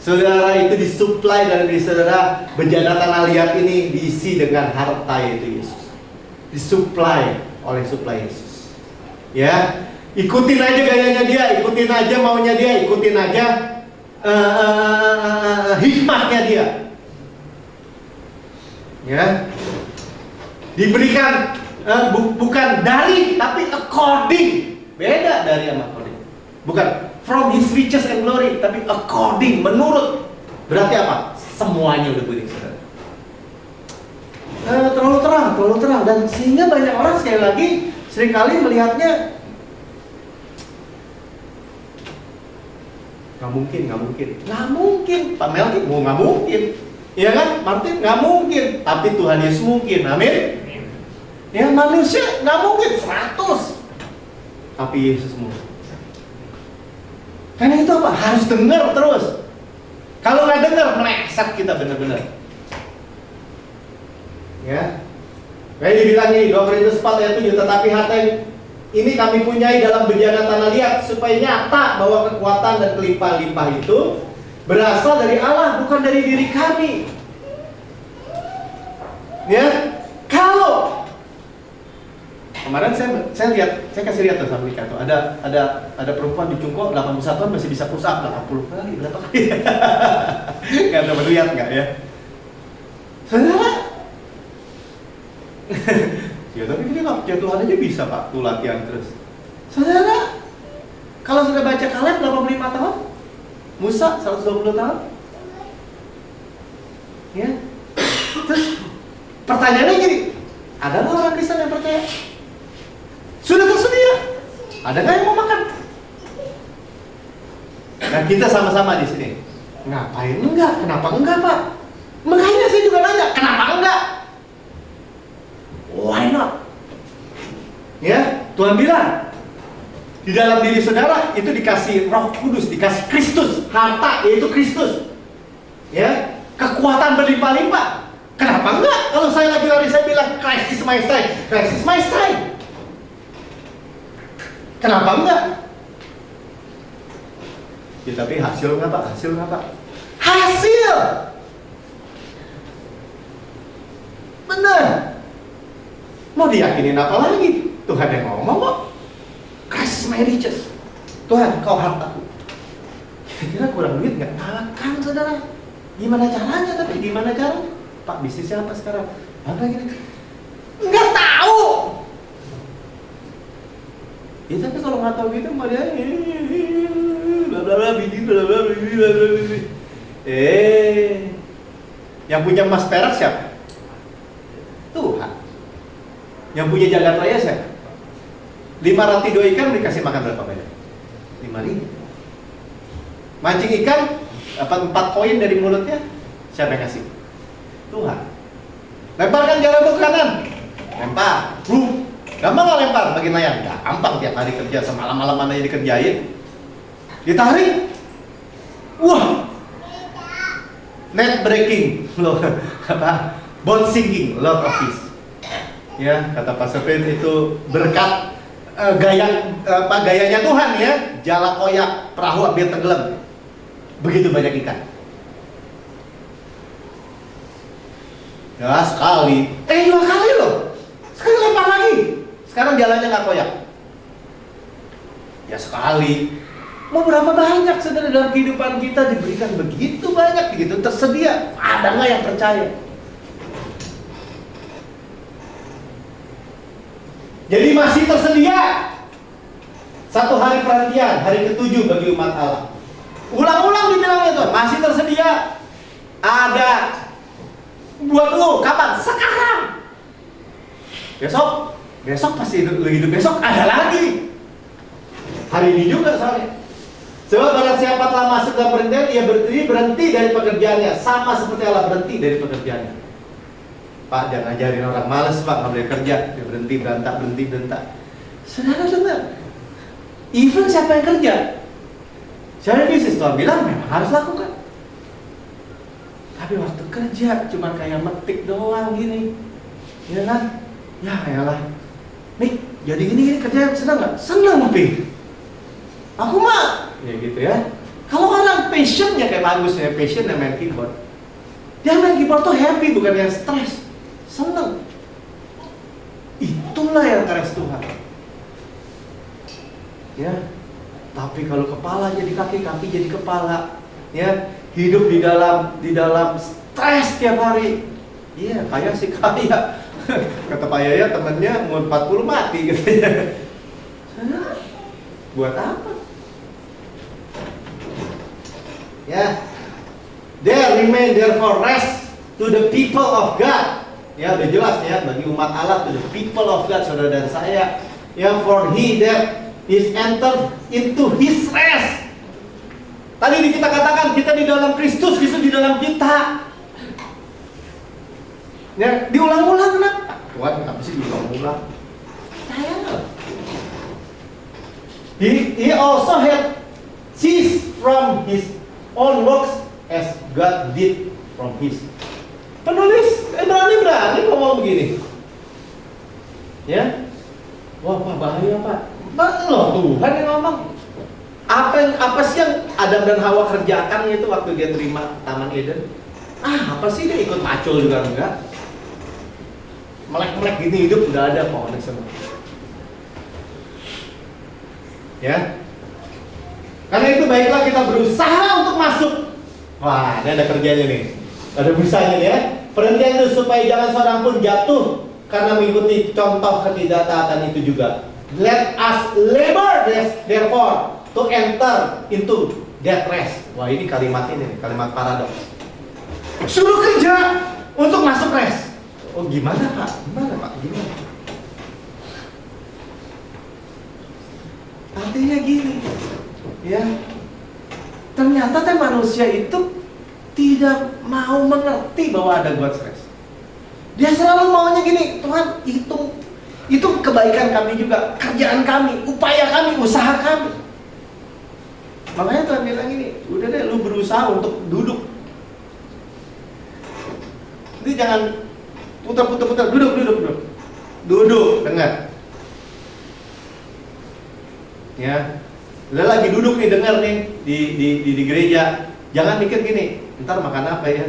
Saudara itu disuplai dari saudara, bejana tanah liat ini diisi dengan harta yaitu Yesus. Disuplai oleh suplai Yesus. Ya, ikutin aja gayanya dia, ikutin aja maunya dia, ikutin aja hikmahnya dia. Ya, diberikan bukan dari tapi according, beda dari sama according. Bukan from His riches and glory, tapi according, menurut. Berarti apa? Semuanya udah beri saudara. Terlalu terang, dan sehingga banyak orang sekali lagi seringkali melihatnya nggak mungkin. Pak Melki mau nggak mungkin, iya kan? Martin nggak mungkin, tapi Tuhan Yesus mungkin, amin. Ya, manusia nggak mungkin 100, tapi Yesus mungkin. Karena itu apa? Harus dengar terus. Kalau nggak dengar, meleset kita benar-benar. Ya, kayak dibilang ini 2 Korintus 4 ayat 7, tetapi harta ini kami punyai dalam bejana tanah liat, supaya nyata bahwa kekuatan dan kelimpah-limpah itu berasal dari Allah, bukan dari diri kami. Ya, kalau kemarin saya lihat, saya kasih lihat tuh sama Rika tuh, ada perempuan di Cungko 81 masih bisa push up 80 kali, berapa kali? Nggak dapat lihat nggak ya? Saudara, ya tapi kita jatuhan aja bisa Pak, tuh latihan terus. Saudara, kalau sudah baca Kaleb 85 tahun, Musa 120 tahun, ya. Terus pertanyaannya gini, ada nggak orang Kristen yang percaya? Sudah tersedia, ada nggak yang mau makan? Nah kita sama-sama di sini. Ngapain enggak? Kenapa enggak Pak? Makanya saya juga nanya, kenapa enggak? Why not? Ya, Tuhan bilang di dalam diri saudara itu dikasih Roh Kudus, dikasih Kristus, harta yaitu Kristus. Ya, kekuatan berlimpah-limpah. Kenapa enggak? Kalau saya lagi lari saya bilang Christ is my strength, Christ is my strength. Kenapa enggak? Ya, tapi hasil nggak Pak? Hasil nggak Pak? Hasil! Benar. Mau diyakinin apa lagi? Tuhan yang ngomong kok. Christ is my riches. Tuhan, kau hartaku. Kira-kira kurang duit nggak? Makan saudara. Gimana caranya? Tapi gimana caranya? Pak, bisnisnya apa sekarang? Apa gini? Nggak tahu. Ya tapi kalau nggak tahu gitu mah dia yang punya emas perak siapa? Tuhan. Yang punya jagat raya siapa? 5 roti 2 ikan dikasih makan berapa banyak? 5.000. Mancing ikan dapat 4 koin dari mulutnya, siapa yang kasih? Tuhan. Lemparkan jalan ke kanan, lempar. Gampang nggak lempar bagi nelayan? Gampang, tiap hari kerja, semalam-malaman aja dikerjain. Ditarik, wah, net breaking, loh, apa? Bone sinking, lot of fish. Ya, kata Pak Sopin itu berkat gayanya Tuhan ya, jala koyak perahu hampir tenggelam. Begitu banyak ikan. Ya sekali, 2 kali loh. Sekali lempar lagi. Sekarang jalannya nggak koyak. Ya sekali. Mau berapa banyak saudara dalam kehidupan kita diberikan begitu banyak, begitu tersedia. Ada nggak yang percaya? Jadi masih tersedia. 1 hari perhentian, hari ke-7 bagi umat Allah. Ulang-ulang dibilangnya Tuhan, masih tersedia. Ada buat lo, kapan? Sekarang. Besok pasti hidup besok ada lagi. Hari ini juga soalnya. Sebab barang siapa telah masuk dalam perintilan, ia berhenti dari pekerjaannya, sama seperti Allah berhenti dari pekerjaannya. Pak, jangan ngajarin orang malas Pak, nggak boleh kerja, dia berhenti berantak. Saudara dengar, even siapa yang kerja, saya bisnis Tuhan bilang memang harus lakukan. Tapi waktu kerja cuma kayak metik doang gini, ya kan? Ya elah, nih jadi gini kerja senang nggak? Senang Pi. Aku mah, ya gitu ya. Kalau orang passionnya kayak bagus ya, passion yang main keyboard. Dia main keyboard tuh happy, bukan yang stres, senang. Itulah yang kares Tuhan. Ya, tapi kalau kepala jadi kaki, kaki jadi kepala, ya hidup di dalam stres tiap hari. Iya, kaya sih kaya. Kata Pak Yaya temennya umur 40 mati katanya. Buat apa? Ya, there remain therefore rest to the people of God. Ya, udah jelas ya, bagi umat Allah, to the people of God, saudara dan saya. Ya, for he that is entered into his rest. Tadi kita katakan kita di dalam Kristus, Kristus di dalam kita. Ya, diulang-ulang kenapa? Tuhan, kenapa sih diulang-ulang? Saya. He also had ceased from his own works as God did from his. Penulis berani ngomong begini. Ya, wah bahaya Pak. Loh, Tuhan yang ngomong. Apa sih yang Adam dan Hawa kerjakan itu waktu dia terima Taman Eden? Apa sih dia ikut macul juga enggak? Melek-melek gini hidup udah ada pohonnya semua. Ya. Karena itu baiklah kita berusaha untuk masuk. Wah, ini ada kerjanya nih. Ada busanya nih ya. Perhentian itu supaya jangan seorang pun jatuh karena mengikuti contoh ketidaktaatan itu juga. Let us labor therefore to enter into that rest. Wah, ini kalimat paradoks. Suruh kerja untuk masuk rest. Oh, gimana Pak? Gimana? Artinya gini, ya. Ternyata manusia itu tidak mau mengerti bahwa ada God's rest. Dia selalu maunya gini, Tuhan itu kebaikan kami juga, kerjaan kami, upaya kami, usaha kami. Makanya Tuhan bilang gini, udah deh lu berusaha untuk duduk. Jadi jangan putar, duduk, dengar. Ya, udah lagi duduk nih, dengar nih di gereja. Jangan mikir gini, ntar makan apa ya?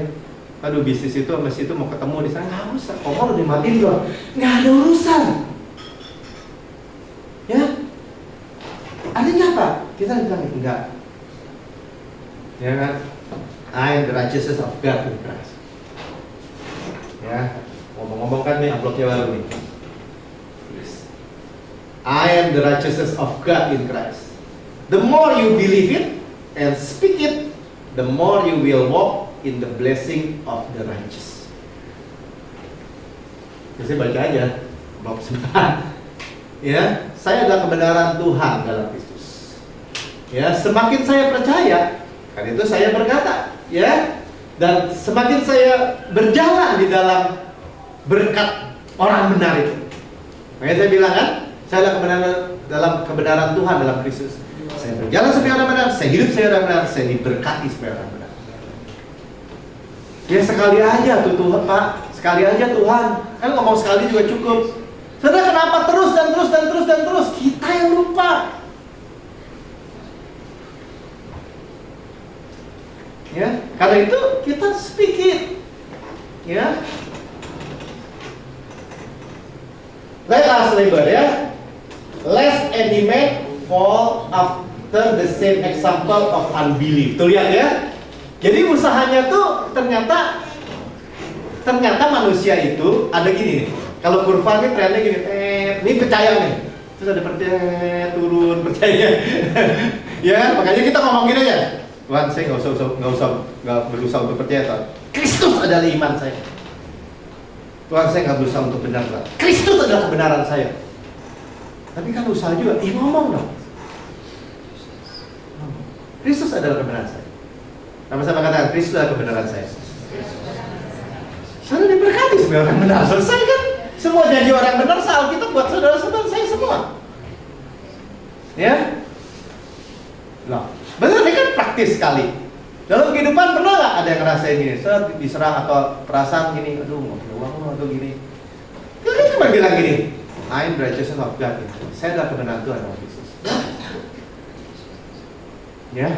Aduh, bisnis itu sama situ mau ketemu di sana, nggak usah. Komor udah dimatiin doang, nggak ada urusan. Ya, artinya apa? Kita bilang enggak. Ya kan? I am the righteousness of God in Christ. Ya, ngomong-ngomong kan nih amplopnya baru nih. I am the righteousness of God in Christ. The more you believe it and speak it, the more you will walk in the blessing of the righteous. Jadi baca aja blok 9. Ya, saya adalah kebenaran Tuhan dalam Kristus. Ya, semakin saya percaya, kan itu saya berkata, ya, dan semakin saya berjalan di dalam berkat orang benar itu. Makanya saya bilang kan, saya adalah kebenaran Tuhan dalam Kristus. Saya berjalan sebagai orang benar, saya hidup sebagai orang benar, saya diberkati sebagai orang benar. Ya sekali aja tuh Tuhan Pak, sekali aja Tuhan. Kan ngomong sekali juga cukup. Saudara, kenapa terus? Kita yang lupa. Ya, karena itu kita speak it. Ya. Let us labor, ya. Lest any man fall after the same example of unbelief. Tuh lihat ya. Jadi usahanya tuh ternyata manusia itu ada gini nih. Kalau kurva nih trennya gini, ini percaya nih. Terus ada percaya turun, percaya. Ya, makanya kita ngomong gini aja. Tuhan, saya nggak berusaha untuk percaya Tuhan. Kristus adalah iman saya. Tuhan, saya nggak berusaha untuk benar Tuhan. Kristus adalah kebenaran saya. Tapi kan usaha juga, ngomong dong. Kristus adalah kebenaran saya. Sama-sama katakan, Kristus adalah kebenaran saya. Saudara diberkati sebagai orang benar. Selesai kan? Semua janji orang benar Alkitab buat saudara-saudara saya semua. Ya? Loh, benar ini kan praktis sekali. Dalam kehidupan pernah nggak ada yang ngerasain gini? Saya diserang atau perasaan gini, aduh mau punya uang loh, atau gini. Dia cuma bilang gini, I'm righteousness of God. Saya adalah kebenaran Tuhan sama Kristus. Ya.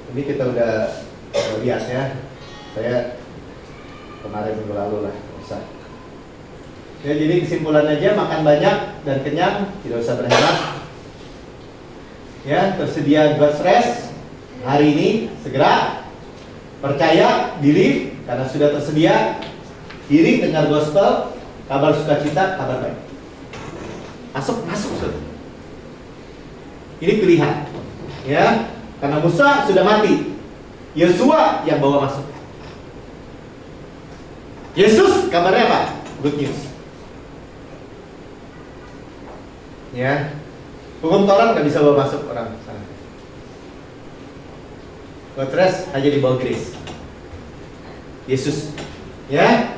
Ini kita udah lihat ya. Saya kemarin minggu lalu lah, usah. Ya, jadi kesimpulan aja, makan banyak dan kenyang, tidak usah berhemat. Ya, tersedia God's rest hari ini, segera. Percaya, believe, karena sudah tersedia. Iri, dengar gospel, kabar sukacita, kabar baik. Masuk. Ini pilihan. Ya, karena Musa sudah mati, Yosua yang bawa masuk. Yesus kabarnya apa? Good news. Ya, hukum Taurat nggak bisa bawa masuk orang sana. God rest hanya di bawah grace. Yesus, ya.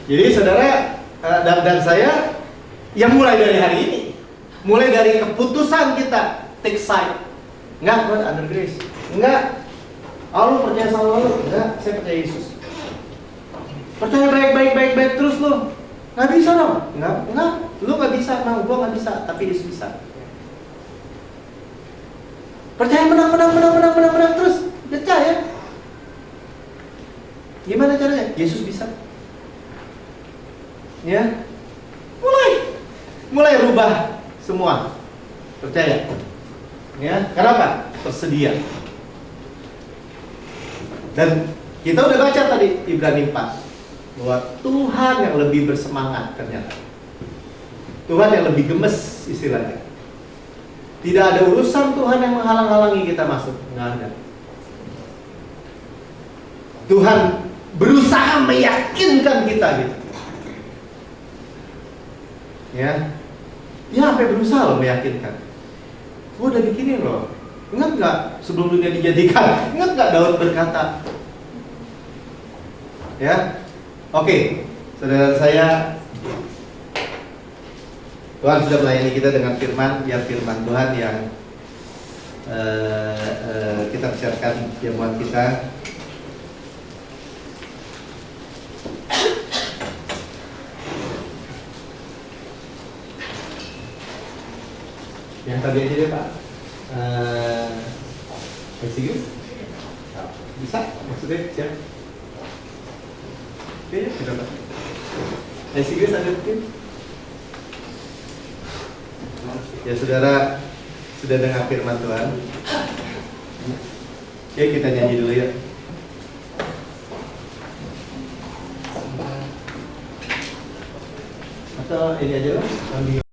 Jadi saudara dan saya, yang mulai dari hari ini, mulai dari keputusan kita take side. Enggak, gue under grace. Enggak. Allah percaya sama lo. Enggak, saya percaya Yesus. Percaya baik terus lo. Nggak bisa dong. Enggak. Lo nggak bisa, nah gue nggak bisa, tapi Yesus bisa. Percaya menang terus. Percaya. Gimana caranya? Yesus bisa. Ya. Mulai rubah semua. Percaya. Ya, kenapa? Tersedia. Dan kita udah baca tadi Ibrani 4 bahwa Tuhan yang lebih bersemangat ternyata. Tuhan yang lebih gemes istilahnya. Tidak ada urusan Tuhan yang menghalang-halangi kita masuk, nggak ada. Tuhan berusaha meyakinkan kita gitu. Ya, sampai berusaha loh meyakinkan. Gue udah bikinin loh. Ingat nggak sebelum dunia dijadikan? Ingat nggak Daud berkata? Ya, oke, saudara saya, Tuhan sudah melayani kita dengan firman, biar firman Tuhan yang kita persiapkan jamuan kita. Yang tadi aja deh Pak. Bisa? Maksudnya siap? Oke, sudah Pak. Guys, ada mungkin? Ya saudara, sudah dengar firman Tuhan. Oke, kita nyanyi dulu ya. Atau ini aja lah.